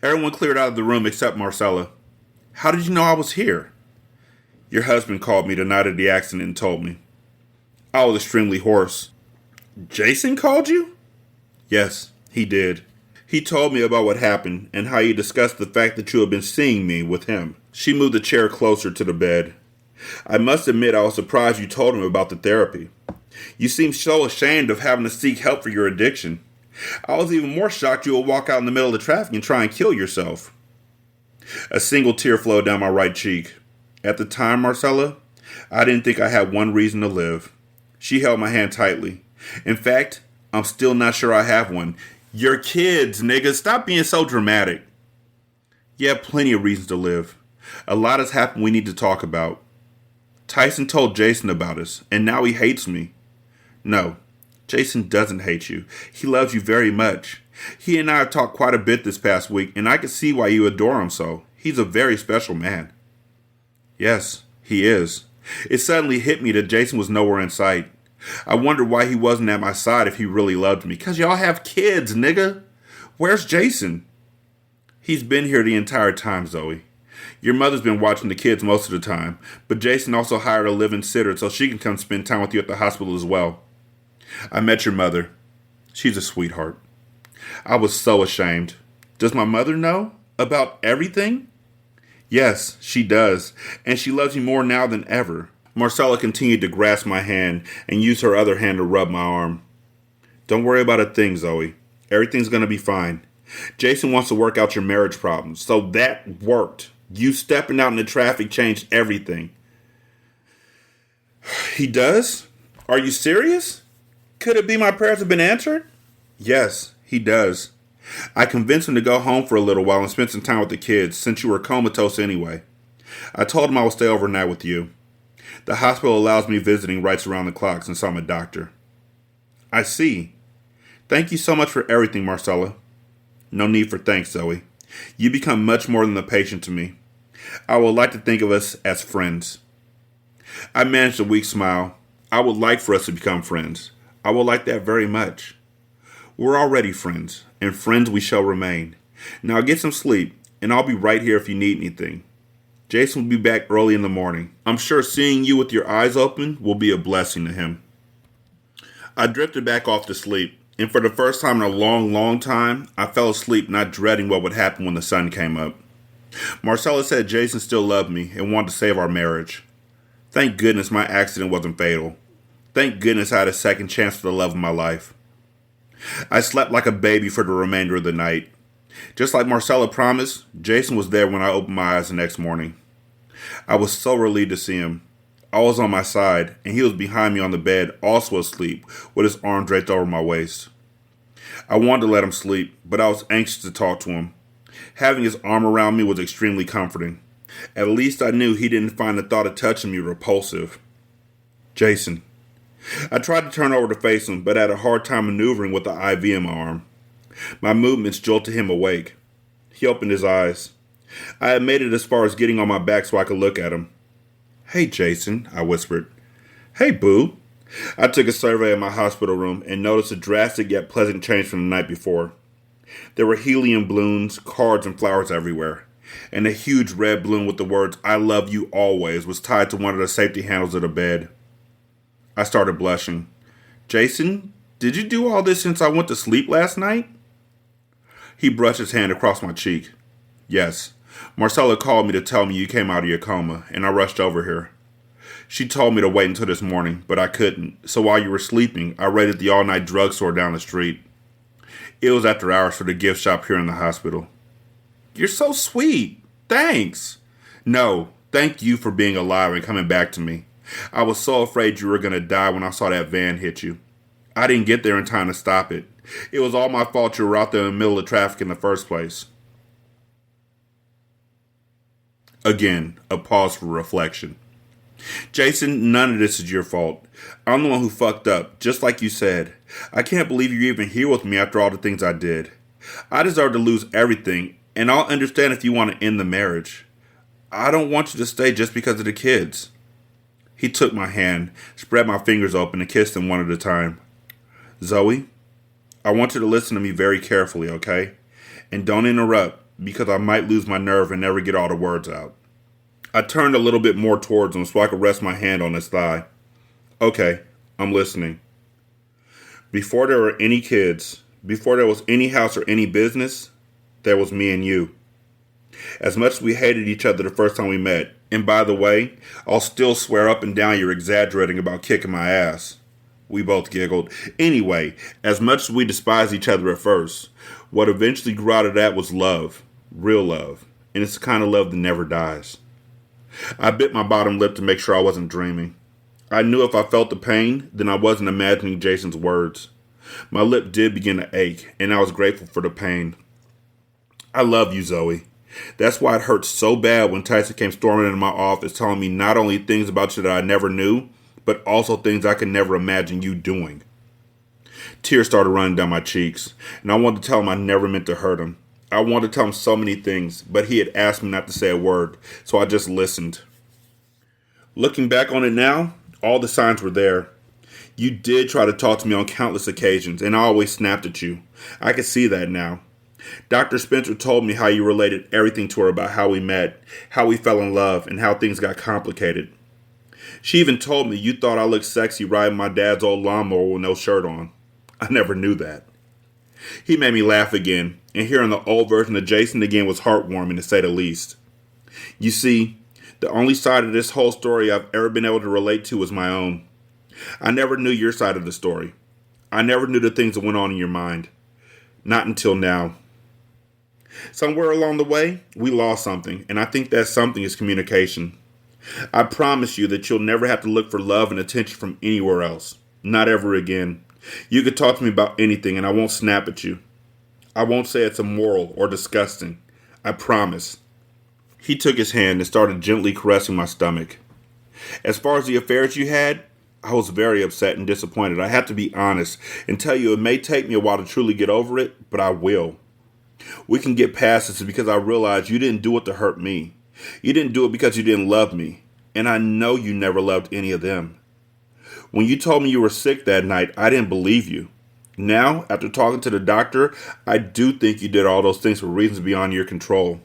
Everyone cleared out of the room except Marcella. "How did you know I was here?" "Your husband called me the night of the accident and told me." I was extremely hoarse. "Jason called you?" "Yes, he did. He told me about what happened and how you discussed the fact that you had been seeing me with him." She moved the chair closer to the bed. "I must admit I was surprised you told him about the therapy. You seem so ashamed of having to seek help for your addiction. I was even more shocked you would walk out in the middle of the traffic and try and kill yourself." A single tear flowed down my right cheek. At the time, Marcella, I didn't think I had one reason to live. She held my hand tightly. "In fact, I'm still not sure I have one." "Your kids, nigga. Stop being so dramatic." "You have plenty of reasons to live. A lot has happened we need to talk about. Tyson told Jason about us, and now he hates me." "No. Jason doesn't hate you. He loves you very much. He and I have talked quite a bit this past week, and I can see why you adore him so. He's a very special man." "Yes, he is." It suddenly hit me that Jason was nowhere in sight. I wondered why he wasn't at my side if he really loved me. "'Cause y'all have kids, nigga. Where's Jason?" "He's been here the entire time, Zoe. Your mother's been watching the kids most of the time, but Jason also hired a live-in sitter so she can come spend time with you at the hospital as well. I met your mother. She's a sweetheart." I was so ashamed. "Does my mother know about everything?" "Yes, she does, and she loves you more now than ever." Marcella continued to grasp my hand and use her other hand to rub my arm. "Don't worry about a thing, Zoe. Everything's going to be fine. Jason wants to work out your marriage problems, so that worked. You stepping out in the traffic changed everything." "He does? Are you serious? Could it be my prayers have been answered?" "Yes, he does. I convinced him to go home for a little while and spend some time with the kids, since you were comatose anyway. I told him I would stay overnight with you. The hospital allows me visiting rights around the clock since I'm a doctor. I see. Thank you so much for everything, Marcella. No need for thanks, Zoe. You become much more than a patient to me. I would like to think of us as friends. I managed a weak smile. I would like for us to become friends. I would like that very much. We're already friends, and friends we shall remain. Now get some sleep, and I'll be right here if you need anything. Jason will be back early in the morning. I'm sure seeing you with your eyes open will be a blessing to him. I drifted back off to sleep, and for the first time in a long, long time, I fell asleep not dreading what would happen when the sun came up. Marcella said Jason still loved me and wanted to save our marriage. Thank goodness my accident wasn't fatal. Thank goodness I had a second chance for the love of my life. I slept like a baby for the remainder of the night. Just like Marcella promised, Jason was there when I opened my eyes the next morning. I was so relieved to see him. I was on my side, and he was behind me on the bed, also asleep, with his arm draped over my waist. I wanted to let him sleep, but I was anxious to talk to him. Having his arm around me was extremely comforting. At least I knew he didn't find the thought of touching me repulsive. Jason. I tried to turn over to face him, but had a hard time maneuvering with the IV in my arm. My movements jolted him awake. He opened his eyes. I had made it as far as getting on my back so I could look at him. Hey, Jason, I whispered. Hey, boo. I took a survey of my hospital room and noticed a drastic yet pleasant change from the night before. There were helium balloons, cards, and flowers everywhere, and a huge red balloon with the words, I love you always, was tied to one of the safety handles of the bed. I started blushing. Jason, did you do all this since I went to sleep last night? He brushed his hand across my cheek. Yes. Marcella called me to tell me you came out of your coma, and I rushed over here. She told me to wait until this morning, but I couldn't, so while you were sleeping, I raided the all-night drugstore down the street. It was after hours for the gift shop here in the hospital. You're so sweet. Thanks. No, thank you for being alive and coming back to me. I was so afraid you were going to die when I saw that van hit you. I didn't get there in time to stop it. It was all my fault you were out there in the middle of traffic in the first place. Again, a pause for reflection. Jason, none of this is your fault. I'm the one who fucked up, just like you said. I can't believe you're even here with me after all the things I did. I deserve to lose everything, and I'll understand if you want to end the marriage. I don't want you to stay just because of the kids. He took my hand, spread my fingers open, and kissed them one at a time. Zoe, I want you to listen to me very carefully, okay? And don't interrupt, because I might lose my nerve and never get all the words out. I turned a little bit more towards him so I could rest my hand on his thigh. Okay, I'm listening. Before there were any kids, before there was any house or any business, there was me and you. As much as we hated each other the first time we met, and by the way, I'll still swear up and down you're exaggerating about kicking my ass. We both giggled. Anyway, as much as we despised each other at first, what eventually grew out of that was love. Real love. And it's the kind of love that never dies. I bit my bottom lip to make sure I wasn't dreaming. I knew if I felt the pain, then I wasn't imagining Jason's words. My lip did begin to ache, and I was grateful for the pain. I love you, Zoe. That's why it hurt so bad when Tyson came storming into my office telling me not only things about you that I never knew, but also things I could never imagine you doing. Tears started running down my cheeks, and I wanted to tell him I never meant to hurt him. I wanted to tell him so many things, but he had asked me not to say a word, so I just listened. Looking back on it now, all the signs were there. You did try to talk to me on countless occasions, and I always snapped at you. I can see that now. Dr. Spencer told me how you related everything to her about how we met, how we fell in love, and how things got complicated. She even told me you thought I looked sexy riding my dad's old lawnmower with no shirt on. I never knew that. He made me laugh again, and hearing the old version of Jason again was heartwarming to say the least. You see, the only side of this whole story I've ever been able to relate to was my own. I never knew your side of the story. I never knew the things that went on in your mind. Not until now. Somewhere along the way, we lost something, and I think that something is communication. I promise you that you'll never have to look for love and attention from anywhere else. Not ever again. You could talk to me about anything, and I won't snap at you. I won't say it's immoral or disgusting. I promise. He took his hand and started gently caressing my stomach. As far as the affairs you had, I was very upset and disappointed. I have to be honest and tell you it may take me a while to truly get over it, but I will. We can get past this because I realize you didn't do it to hurt me. You didn't do it because you didn't love me. And I know you never loved any of them. When you told me you were sick that night, I didn't believe you. Now, after talking to the doctor, I do think you did all those things for reasons beyond your control.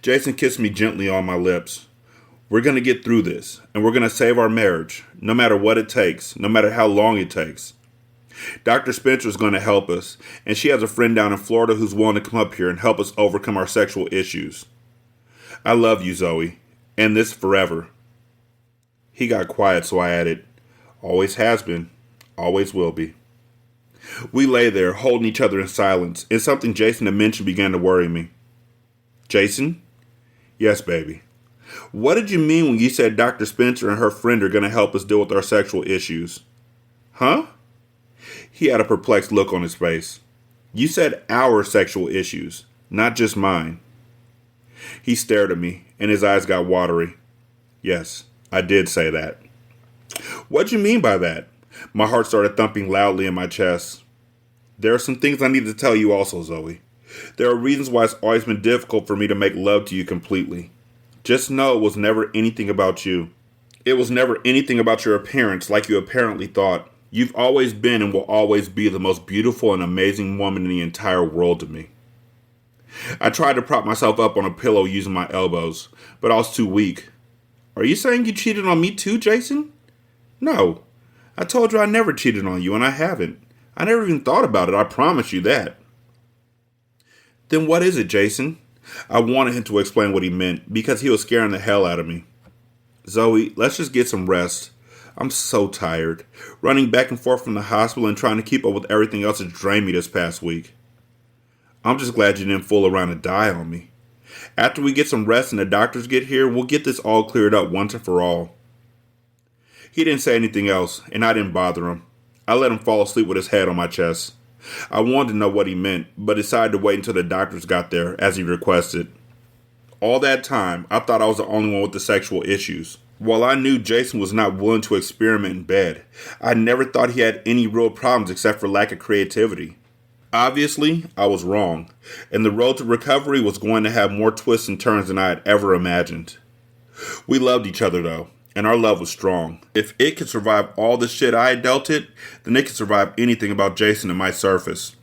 Jason kissed me gently on my lips. We're going to get through this, and we're going to save our marriage, no matter what it takes, no matter how long it takes. Dr. Spencer is going to help us, and she has a friend down in Florida who's willing to come up here and help us overcome our sexual issues. I love you, Zoe, and this forever. He got quiet, so I added, always has been, always will be. We lay there, holding each other in silence, and something Jason had mentioned began to worry me. Jason? Yes, baby. What did you mean when you said Dr. Spencer and her friend are going to help us deal with our sexual issues? Huh? He had a perplexed look on his face. You said our sexual issues, not just mine. He stared at me, and his eyes got watery. Yes, I did say that. What'd you mean by that? My heart started thumping loudly in my chest. There are some things I need to tell you also, Zoe. There are reasons why it's always been difficult for me to make love to you completely. Just know it was never anything about you. It was never anything about your appearance like you apparently thought. You've always been and will always be the most beautiful and amazing woman in the entire world to me. I tried to prop myself up on a pillow using my elbows, but I was too weak. Are you saying you cheated on me too, Jason? No. I told you I never cheated on you, and I haven't. I never even thought about it, I promise you that. Then what is it, Jason? I wanted him to explain what he meant, because he was scaring the hell out of me. Zoe, let's just get some rest. I'm so tired. Running back and forth from the hospital and trying to keep up with everything else has drained me this past week. I'm just glad you didn't fool around and die on me. After we get some rest and the doctors get here, we'll get this all cleared up once and for all. He didn't say anything else, and I didn't bother him. I let him fall asleep with his head on my chest. I wanted to know what he meant, but decided to wait until the doctors got there, as he requested. All that time, I thought I was the only one with the sexual issues. While I knew Jason was not willing to experiment in bed, I never thought he had any real problems except for lack of creativity. Obviously, I was wrong, and the road to recovery was going to have more twists and turns than I had ever imagined. We loved each other, though, and our love was strong. If it could survive all the shit I had dealt it, then it could survive anything about Jason that might surface.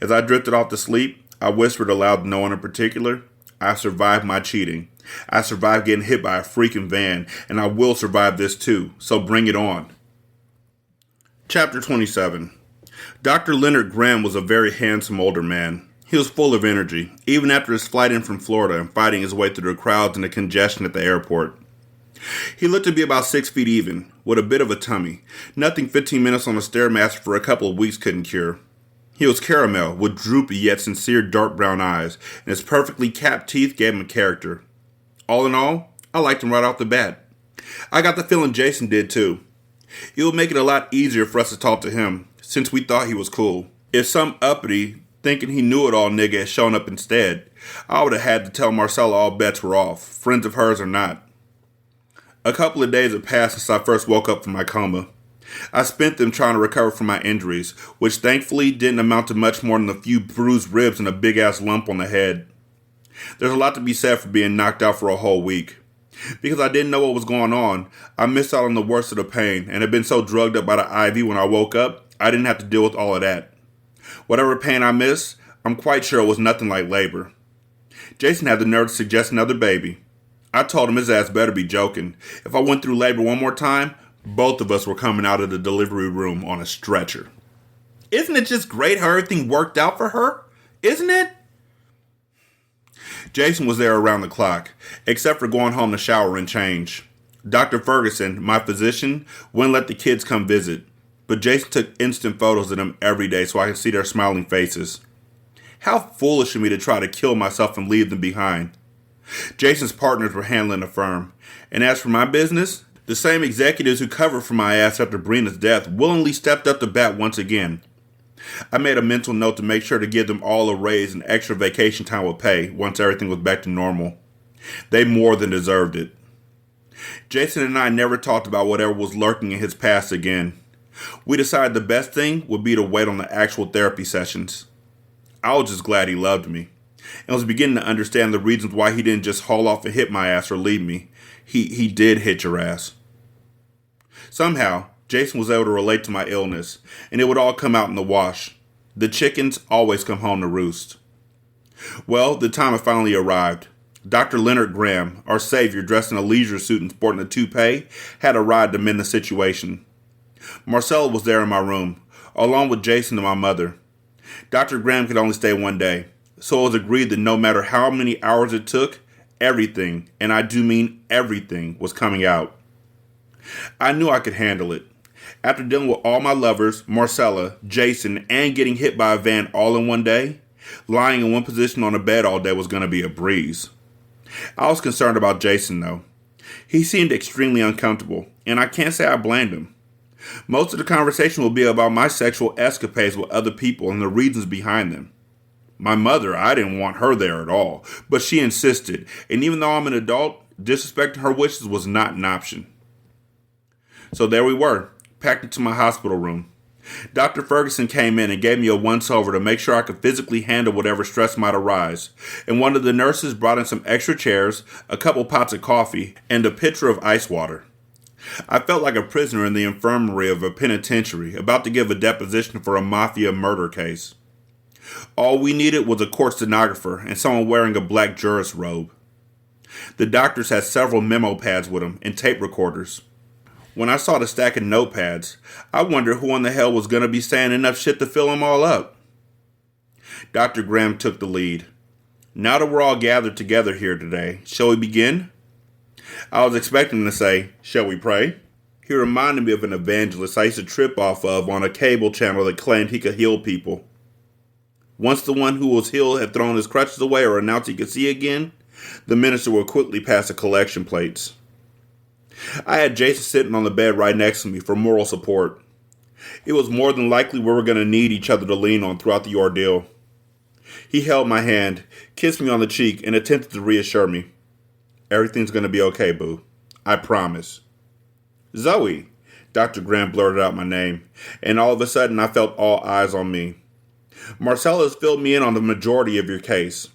As I drifted off to sleep, I whispered aloud to no one in particular, I survived my cheating. I survived getting hit by a freaking van, and I will survive this too, so bring it on. Chapter 27. Dr. Leonard Graham was a very handsome older man. He was full of energy, even after his flight in from Florida and fighting his way through the crowds and the congestion at the airport. He looked to be about 6 feet even, with a bit of a tummy. Nothing 15 minutes on a Stairmaster for a couple of weeks couldn't cure. He was caramel, with droopy yet sincere dark brown eyes, and his perfectly capped teeth gave him a character. All in all, I liked him right off the bat. I got the feeling Jason did too. It would make it a lot easier for us to talk to him, since we thought he was cool. If some uppity, thinking he knew it all nigga had shown up instead, I would have had to tell Marcella all bets were off, friends of hers or not. A couple of days had passed since I first woke up from my coma. I spent them trying to recover from my injuries, which thankfully didn't amount to much more than a few bruised ribs and a big-ass lump on the head. There's a lot to be said for being knocked out for a whole week. Because I didn't know what was going on, I missed out on the worst of the pain and had been so drugged up by the IV when I woke up, I didn't have to deal with all of that. Whatever pain I missed, I'm quite sure it was nothing like labor. Jason had the nerve to suggest another baby. I told him his ass better be joking. If I went through labor one more time, both of us were coming out of the delivery room on a stretcher. Isn't it just great how everything worked out for her? Isn't it? Jason was there around the clock, except for going home to shower and change. Dr. Ferguson, my physician, wouldn't let the kids come visit, but Jason took instant photos of them every day so I could see their smiling faces. How foolish of me to try to kill myself and leave them behind. Jason's partners were handling the firm, and as for my business, the same executives who covered for my ass after Brina's death willingly stepped up to bat once again. I made a mental note to make sure to give them all a raise and extra vacation time with pay once everything was back to normal. They more than deserved it. Jason and I never talked about whatever was lurking in his past again. We decided the best thing would be to wait on the actual therapy sessions. I was just glad he loved me, and was beginning to understand the reasons why he didn't just haul off and hit my ass or leave me. He did hit your ass. Somehow, Jason was able to relate to my illness, and it would all come out in the wash. The chickens always come home to roost. Well, the time had finally arrived. Dr. Leonard Graham, our savior dressed in a leisure suit and sporting a toupee, had arrived to mend the situation. Marcella was there in my room, along with Jason and my mother. Dr. Graham could only stay one day, so it was agreed that no matter how many hours it took, everything, and I do mean everything, was coming out. I knew I could handle it. After dealing with all my lovers, Marcella, Jason, and getting hit by a van all in one day, lying in one position on a bed all day was going to be a breeze. I was concerned about Jason, though. He seemed extremely uncomfortable, and I can't say I blamed him. Most of the conversation will be about my sexual escapades with other people and the reasons behind them. My mother, I didn't want her there at all, but she insisted, and even though I'm an adult, disrespecting her wishes was not an option. So there we were, packed into my hospital room. Dr. Ferguson came in and gave me a once-over to make sure I could physically handle whatever stress might arise, and one of the nurses brought in some extra chairs, a couple pots of coffee, and a pitcher of ice water. I felt like a prisoner in the infirmary of a penitentiary, about to give a deposition for a mafia murder case. All we needed was a court stenographer and someone wearing a black jurist robe. The doctors had several memo pads with them and tape recorders. When I saw the stack of notepads, I wondered who in the hell was going to be saying enough shit to fill them all up. Dr. Graham took the lead. Now that we're all gathered together here today, shall we begin? I was expecting him to say, shall we pray? He reminded me of an evangelist I used to trip off of on a cable channel that claimed he could heal people. Once the one who was healed had thrown his crutches away or announced he could see again, the minister would quickly pass the collection plates. I had Jason sitting on the bed right next to me for moral support. It was more than likely we were going to need each other to lean on throughout the ordeal. He held my hand, kissed me on the cheek, and attempted to reassure me. Everything's going to be okay, boo. I promise. Zoe, Dr. Graham blurted out my name, and all of a sudden I felt all eyes on me. Marcella has filled me in on the majority of your case.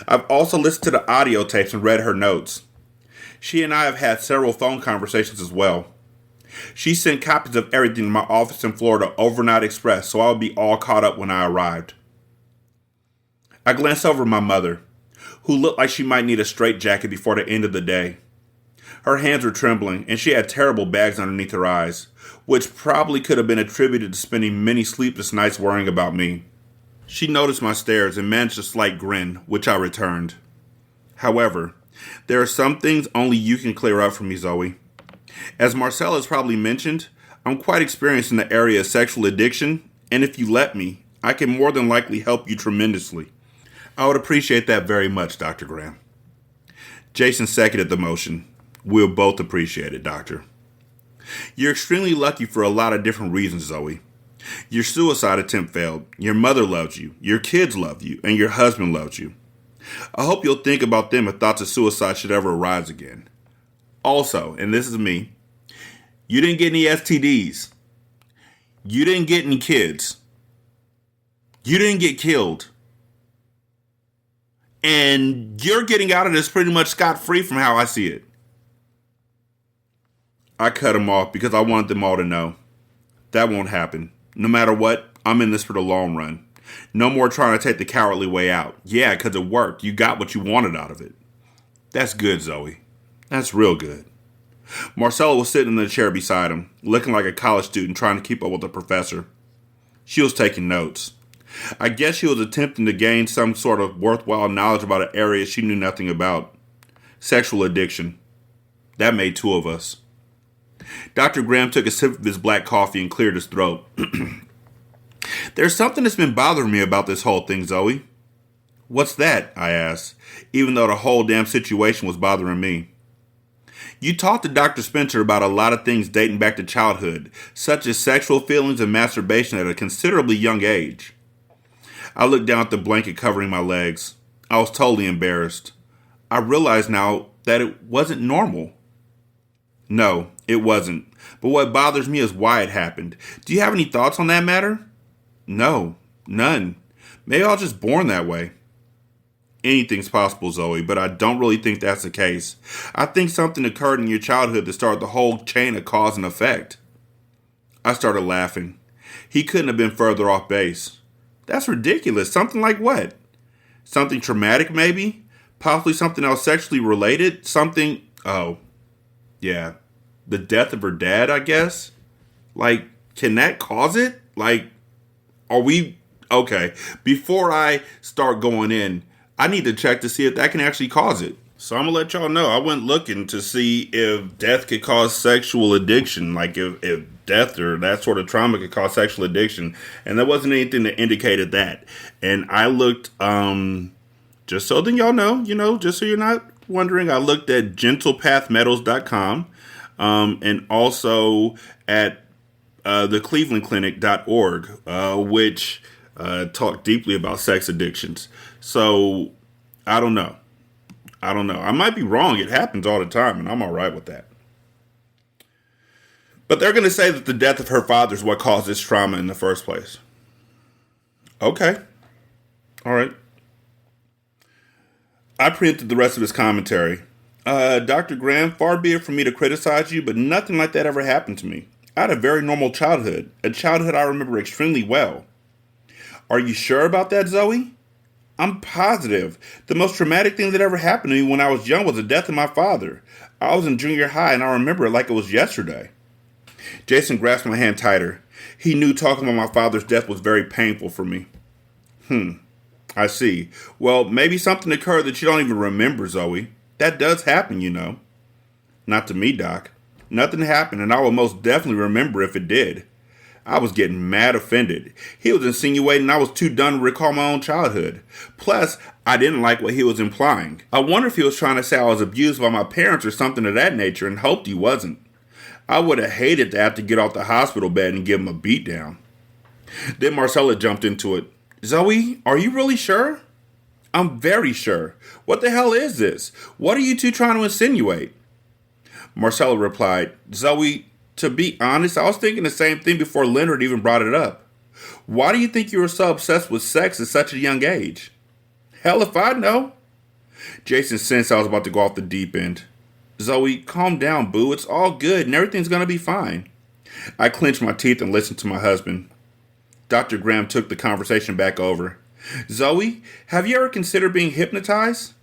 I've also listened to the audio tapes and read her notes. She and I have had several phone conversations as well. She sent copies of everything to my office in Florida overnight express so I would be all caught up when I arrived. I glanced over at my mother, who looked like she might need a straitjacket before the end of the day. Her hands were trembling, and she had terrible bags underneath her eyes, which probably could have been attributed to spending many sleepless nights worrying about me. She noticed my stares and managed a slight grin, which I returned. However, there are some things only you can clear up for me, Zoe. As Marcella has probably mentioned, I'm quite experienced in the area of sexual addiction, and if you let me, I can more than likely help you tremendously. I would appreciate that very much, Dr. Graham. Jason seconded the motion. We'll both appreciate it, Doctor. You're extremely lucky for a lot of different reasons, Zoe. Your suicide attempt failed, your mother loves you, your kids love you, and your husband loves you. I hope you'll think about them if thoughts of suicide should ever arise again. Also, and this is me, you didn't get any STDs. You didn't get any kids. You didn't get killed. And you're getting out of this pretty much scot-free from how I see it. I cut him off because I wanted them all to know. That won't happen. No matter what, I'm in this for the long run. No more trying to take the cowardly way out. Yeah, because it worked. You got what you wanted out of it. That's good, Zoe. That's real good. Marcella was sitting in the chair beside him, looking like a college student trying to keep up with the professor. She was taking notes. I guess she was attempting to gain some sort of worthwhile knowledge about an area she knew nothing about. Sexual addiction. That made two of us. Dr. Graham took a sip of his black coffee and cleared his throat. There's something that's been bothering me about this whole thing, Zoe. What's that? I asked, even though the whole damn situation was bothering me. You talked to Dr. Spencer about a lot of things dating back to childhood, such as sexual feelings and masturbation at a considerably young age. I looked down at the blanket covering my legs. I was totally embarrassed. I realized now that it wasn't normal. No, it wasn't. But what bothers me is why it happened. Do you have any thoughts on that matter? No, none. Maybe I was just born that way. Anything's possible, Zoe, but I don't really think that's the case. I think something occurred in your childhood that started the whole chain of cause and effect. I started laughing. He couldn't have been further off base. That's ridiculous. Something like what? Something traumatic, maybe? Possibly something else sexually related? Something... Oh, yeah. The death of her dad, I guess? Like, can that cause it? Like, are we... Okay, before I start going in, I need to check to see if that can actually cause it. So I'm going to let y'all know. I went looking to see if death could cause sexual addiction. Like if death or that sort of trauma could cause sexual addiction. And there wasn't anything that indicated that. And I looked, just so then y'all know, just so you're not wondering, I looked at gentlepathmetals.com and also at theclevelandclinic.org, which talk deeply about sex addictions. So, I don't know. I might be wrong. It happens all the time, and I'm all right with that. But they're going to say that the death of her father is what caused this trauma in the first place. Okay. All right. I preempted the rest of his commentary. Dr. Graham, far be it from me to criticize you, but nothing like that ever happened to me. I had a very normal childhood. A childhood I remember extremely well. Are you sure about that, Zoe? I'm positive. The most traumatic thing that ever happened to me when I was young was the death of my father. I was in junior high and I remember it like it was yesterday. Jason grasped my hand tighter. He knew talking about my father's death was very painful for me. I see. Well, maybe something occurred that you don't even remember, Zoe. That does happen, you know. Not to me, Doc. Nothing happened and I will most definitely remember if it did. I was getting mad offended. He was insinuating I was too done to recall my own childhood. Plus, I didn't like what he was implying. I wonder if he was trying to say I was abused by my parents or something of that nature and hoped he wasn't. I would have hated to have to get off the hospital bed and give him a beatdown. Then Marcella jumped into it. Zoe, are you really sure? I'm very sure. What the hell is this? What are you two trying to insinuate? Marcella replied, Zoe, to be honest, I was thinking the same thing before Leonard even brought it up. Why do you think you were so obsessed with sex at such a young age? Hell if I know. Jason sensed I was about to go off the deep end. Zoe, calm down, boo. It's all good and everything's going to be fine. I clenched my teeth and listened to my husband. Dr. Graham took the conversation back over. Zoe, have you ever considered being hypnotized?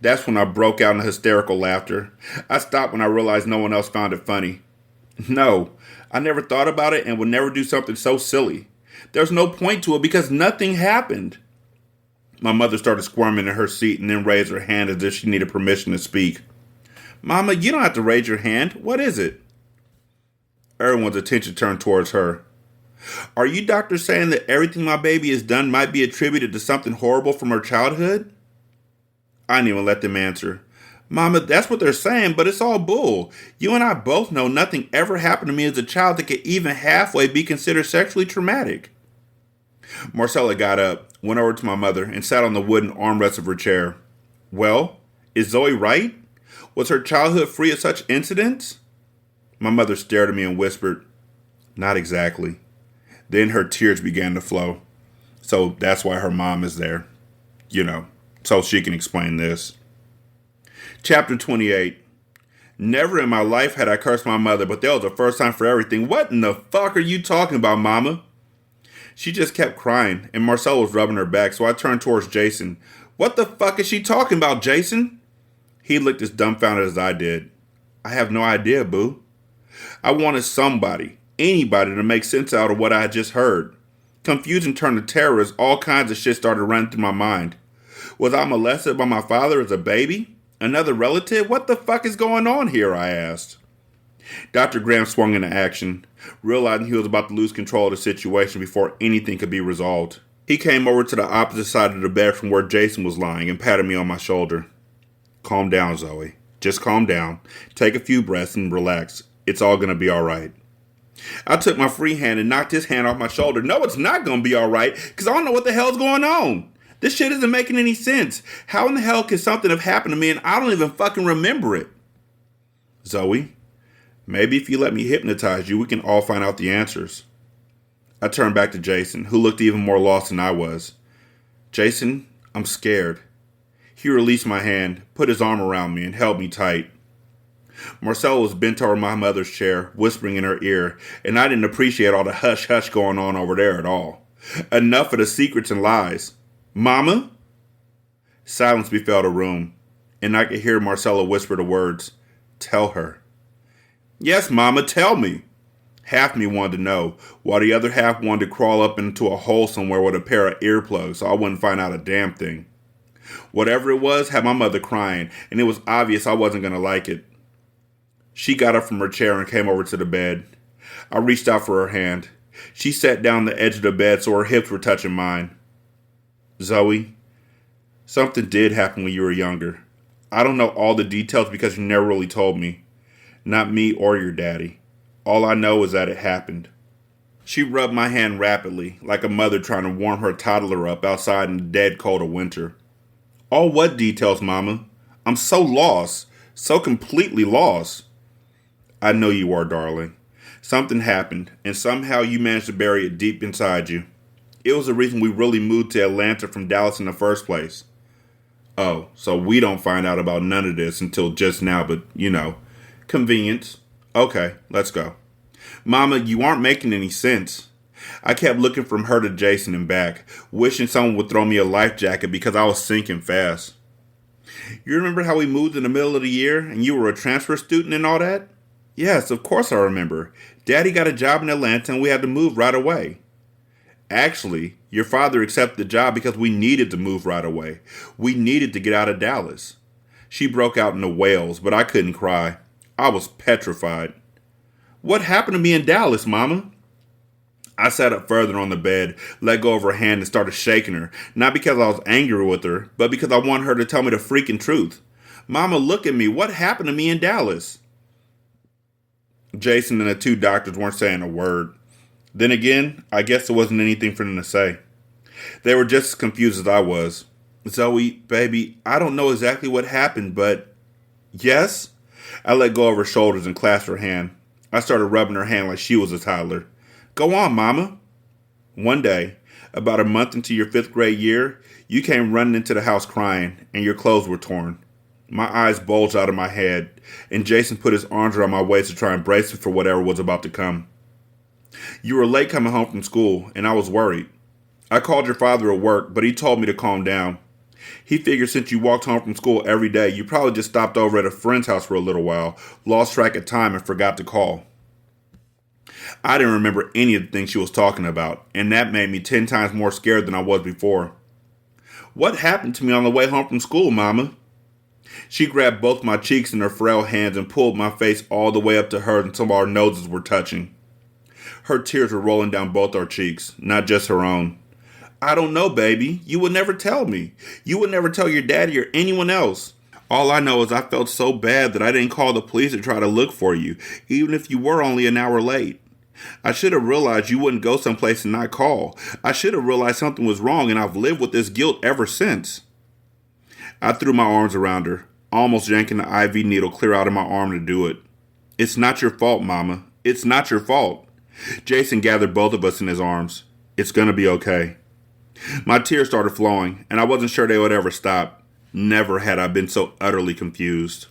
That's when I broke out in hysterical laughter. I stopped when I realized no one else found it funny. No, I never thought about it and would never do something so silly. There's no point to it because nothing happened. My mother started squirming in her seat and then raised her hand as if she needed permission to speak. Mama, you don't have to raise your hand. What is it? Everyone's attention turned towards her. Are you doctor saying that everything my baby has done might be attributed to something horrible from her childhood? I didn't even let them answer. Mama, that's what they're saying, but it's all bull. You and I both know nothing ever happened to me as a child that could even halfway be considered sexually traumatic. Marcella got up, went over to my mother, and sat on the wooden armrest of her chair. Well, is Zoe right? Was her childhood free of such incidents? My mother stared at me and whispered, Not exactly. Then her tears began to flow. So that's why her mom is there. So she can explain this. Chapter 28. Never in my life had I cursed my mother, but that was the first time for everything. What in the fuck are you talking about, Mama? She just kept crying, and Marcella was rubbing her back, so I turned towards Jason. What the fuck is she talking about, Jason? He looked as dumbfounded as I did. I have no idea, boo. I wanted somebody, anybody, to make sense out of what I had just heard. Confusion turned to terror as all kinds of shit started running through my mind. Was I molested by my father as a baby? Another relative? What the fuck is going on here? I asked. Dr. Graham swung into action, realizing he was about to lose control of the situation before anything could be resolved. He came over to the opposite side of the bed from where Jason was lying and patted me on my shoulder. Calm down, Zoe. Just calm down, take a few breaths, and relax. It's all going to be all right. I took my free hand and knocked his hand off my shoulder. No, it's not going to be all right, because I don't know what the hell's going on. This shit isn't making any sense. How in the hell could something have happened to me and I don't even fucking remember it? Zoe, maybe if you let me hypnotize you, we can all find out the answers. I turned back to Jason, who looked even more lost than I was. Jason, I'm scared. He released my hand, put his arm around me, and held me tight. Marcella was bent over my mother's chair, whispering in her ear, and I didn't appreciate all the hush-hush going on over there at all. Enough of the secrets and lies. Mama? Silence befell the room, and I could hear Marcella whisper the words, Tell her. Yes, Mama, tell me. Half me wanted to know, while the other half wanted to crawl up into a hole somewhere with a pair of earplugs so I wouldn't find out a damn thing. Whatever it was had my mother crying, and it was obvious I wasn't going to like it. She got up from her chair and came over to the bed. I reached out for her hand. She sat down on the edge of the bed so her hips were touching mine. Zoe, something did happen when you were younger. I don't know all the details because you never really told me. Not me or your daddy. All I know is that it happened. She rubbed my hand rapidly, like a mother trying to warm her toddler up outside in the dead cold of winter. All what details, Mama? I'm so lost. So completely lost. I know you are, darling. Something happened, and somehow you managed to bury it deep inside you. It was the reason we really moved to Atlanta from Dallas in the first place. Oh, so we don't find out about none of this until just now, but, convenience. Okay, let's go. Mama, you aren't making any sense. I kept looking from her to Jason and back, wishing someone would throw me a life jacket because I was sinking fast. You remember how we moved in the middle of the year and you were a transfer student and all that? Yes, of course I remember. Daddy got a job in Atlanta and we had to move right away. Actually, your father accepted the job because we needed to move right away. We needed to get out of Dallas. She broke out into wails, but I couldn't cry. I was petrified. What happened to me in Dallas, Mama? I sat up further on the bed, let go of her hand and started shaking her, not because I was angry with her, but because I wanted her to tell me the freaking truth. Mama, look at me. What happened to me in Dallas? Jason and the two doctors weren't saying a word. Then again, I guess there wasn't anything for them to say. They were just as confused as I was. Zoe, baby, I don't know exactly what happened, but... Yes? I let go of her shoulders and clasped her hand. I started rubbing her hand like she was a toddler. Go on, Mama. One day, about a month into your 5th grade year, you came running into the house crying, and your clothes were torn. My eyes bulged out of my head, and Jason put his arms around my waist to try and brace me for whatever was about to come. You were late coming home from school, and I was worried. I called your father at work, but he told me to calm down. He figured since you walked home from school every day, you probably just stopped over at a friend's house for a little while, lost track of time, and forgot to call. I didn't remember any of the things she was talking about, and that made me 10 times more scared than I was before. What happened to me on the way home from school, Mama? She grabbed both my cheeks in her frail hands and pulled my face all the way up to hers until our noses were touching. Her tears were rolling down both our cheeks, not just her own. I don't know, baby. You would never tell me. You would never tell your daddy or anyone else. All I know is I felt so bad that I didn't call the police to try to look for you, even if you were only an hour late. I should have realized you wouldn't go someplace and not call. I should have realized something was wrong, and I've lived with this guilt ever since. I threw my arms around her, almost yanking the IV needle clear out of my arm to do it. It's not your fault, Mama. It's not your fault. Jason gathered both of us in his arms. It's gonna be okay. My tears started flowing, and I wasn't sure they would ever stop. Never had I been so utterly confused.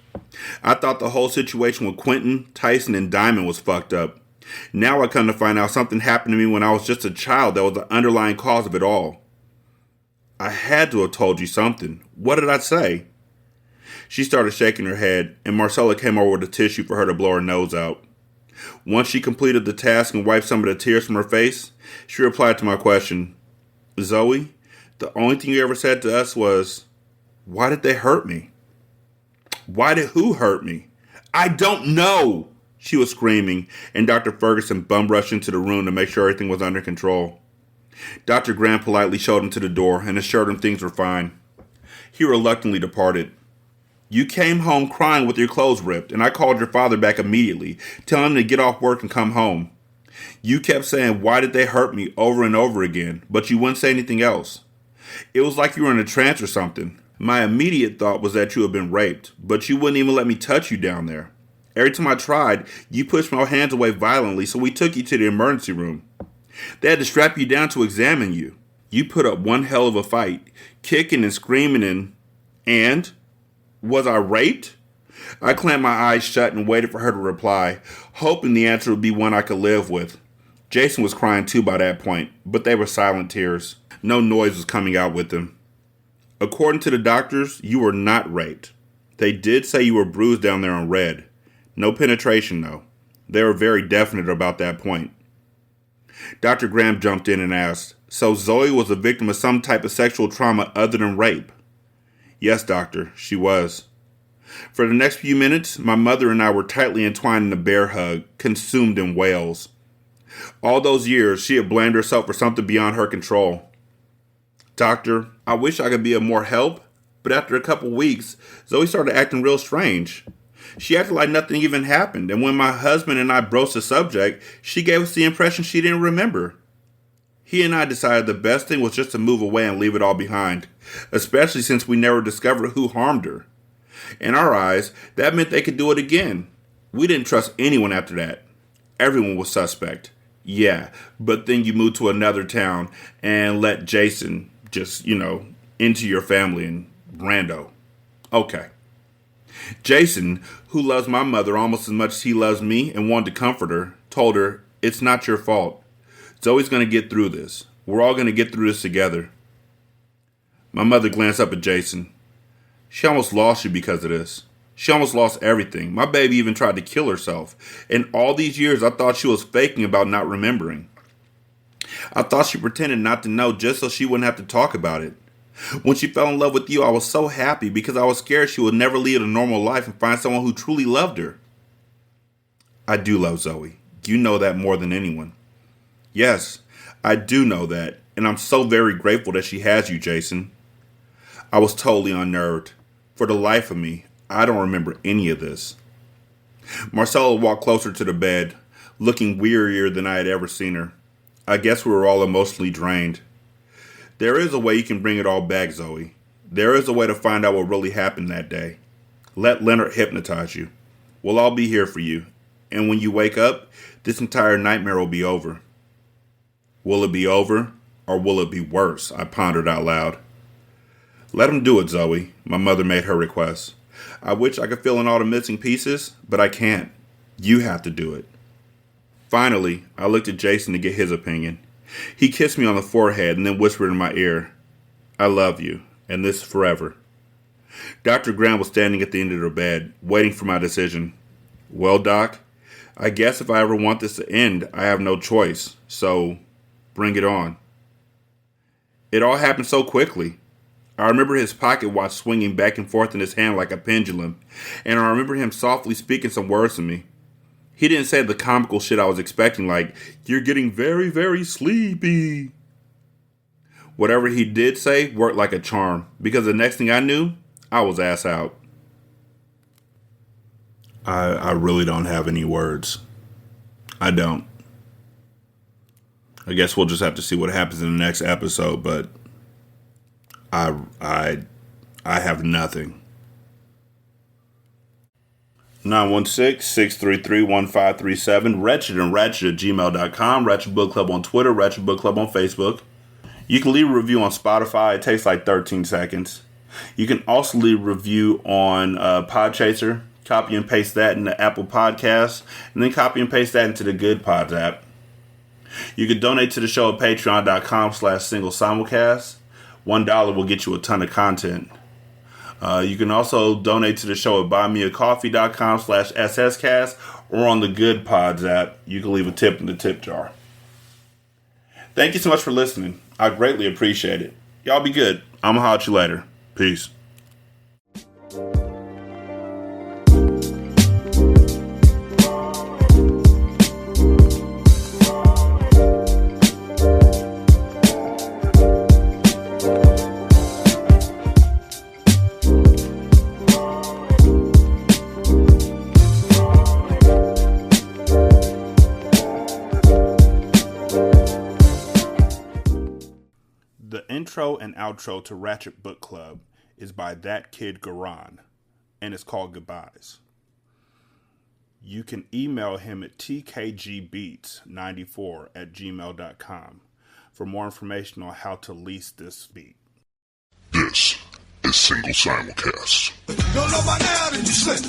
I thought the whole situation with Quentin, Tyson, and Diamond was fucked up. Now I come to find out something happened to me when I was just a child that was the underlying cause of it all. I had to have told you something. What did I say? She started shaking her head, and Marcella came over with a tissue for her to blow her nose out. Once she completed the task and wiped some of the tears from her face, she replied to my question, Zoe, the only thing you ever said to us was, why did they hurt me? Why did who hurt me? I don't know, she was screaming, and Dr. Ferguson bum rushed into the room to make sure everything was under control. Dr. Graham politely showed him to the door and assured him things were fine. He reluctantly departed. You came home crying with your clothes ripped, and I called your father back immediately, telling him to get off work and come home. You kept saying, why did they hurt me, over and over again, but you wouldn't say anything else. It was like you were in a trance or something. My immediate thought was that you had been raped, but you wouldn't even let me touch you down there. Every time I tried, you pushed my hands away violently, so we took you to the emergency room. They had to strap you down to examine you. You put up one hell of a fight, kicking and screaming and... Was I raped? I clamped my eyes shut and waited for her to reply, hoping the answer would be one I could live with. Jason was crying too by that point, but they were silent tears. No noise was coming out with them. According to the doctors, you were not raped. They did say you were bruised down there and red. No penetration, though. They were very definite about that point. Dr. Graham jumped in and asked, so Zoe was a victim of some type of sexual trauma other than rape? Yes, doctor, she was. For the next few minutes, my mother and I were tightly entwined in a bear hug, consumed in wails. All those years, she had blamed herself for something beyond her control. Doctor, I wish I could be of more help, but after a couple weeks, Zoe started acting real strange. She acted like nothing even happened, and when my husband and I broached the subject, she gave us the impression she didn't remember. He and I decided the best thing was just to move away and leave it all behind, especially since we never discovered who harmed her. In our eyes, that meant they could do it again. We didn't trust anyone after that. Everyone was suspect. Yeah, but then you moved to another town and let Jason just, into your family and rando. Okay. Jason, who loves my mother almost as much as he loves me and wanted to comfort her, told her, it's not your fault. Zoe's going to get through this. We're all going to get through this together. My mother glanced up at Jason. She almost lost you because of this. She almost lost everything. My baby even tried to kill herself. And all these years, I thought she was faking about not remembering. I thought she pretended not to know just so she wouldn't have to talk about it. When she fell in love with you, I was so happy because I was scared she would never lead a normal life and find someone who truly loved her. I do love Zoe. You know that more than anyone. Yes, I do know that, and I'm so very grateful that she has you, Jason. I was totally unnerved. For the life of me, I don't remember any of this. Marcella walked closer to the bed, looking wearier than I had ever seen her. I guess we were all emotionally drained. There is a way you can bring it all back, Zoe. There is a way to find out what really happened that day. Let Leonard hypnotize you. We'll all be here for you. And when you wake up, this entire nightmare will be over. Will it be over, or will it be worse? I pondered out loud. Let him do it, Zoe, my mother made her request. I wish I could fill in all the missing pieces, but I can't. You have to do it. Finally, I looked at Jason to get his opinion. He kissed me on the forehead and then whispered in my ear, I love you, and this is forever. Dr. Graham was standing at the end of the bed, waiting for my decision. Well, Doc, I guess if I ever want this to end, I have no choice, so bring it on. It all happened so quickly. I remember his pocket watch swinging back and forth in his hand like a pendulum, and I remember him softly speaking some words to me. He didn't say the comical shit I was expecting, like, you're getting very, very sleepy. Whatever he did say worked like a charm, because the next thing I knew, I was ass out. I really don't have any words. I don't. I guess we'll just have to see what happens in the next episode, but I have nothing. 916-633-1537, Ratchet and Ratchet at gmail.com, Ratchet Book Club on Twitter, Ratchet Book Club on Facebook. You can leave a review on Spotify. It takes like 13 seconds. You can also leave a review on Podchaser. Copy and paste that into Apple Podcasts, and then copy and paste that into the Good Pods app. You can donate to the show at patreon.com/singlesimulcast. $1 will get you a ton of content. You can also donate to the show at buymeacoffee.com/sscast or on the Good Pods app. You can leave a tip in the tip jar. Thank you so much for listening. I greatly appreciate it. Y'all be good. I'm going to holler at you later. Peace. intro and outro to Ratchet Book Club is by That Kid Garan, and it's called Goodbyes. You can email him at tkgbeats94@gmail.com for more information on how to lease this beat. This is Single Simulcast. Don't know by now, did you slip?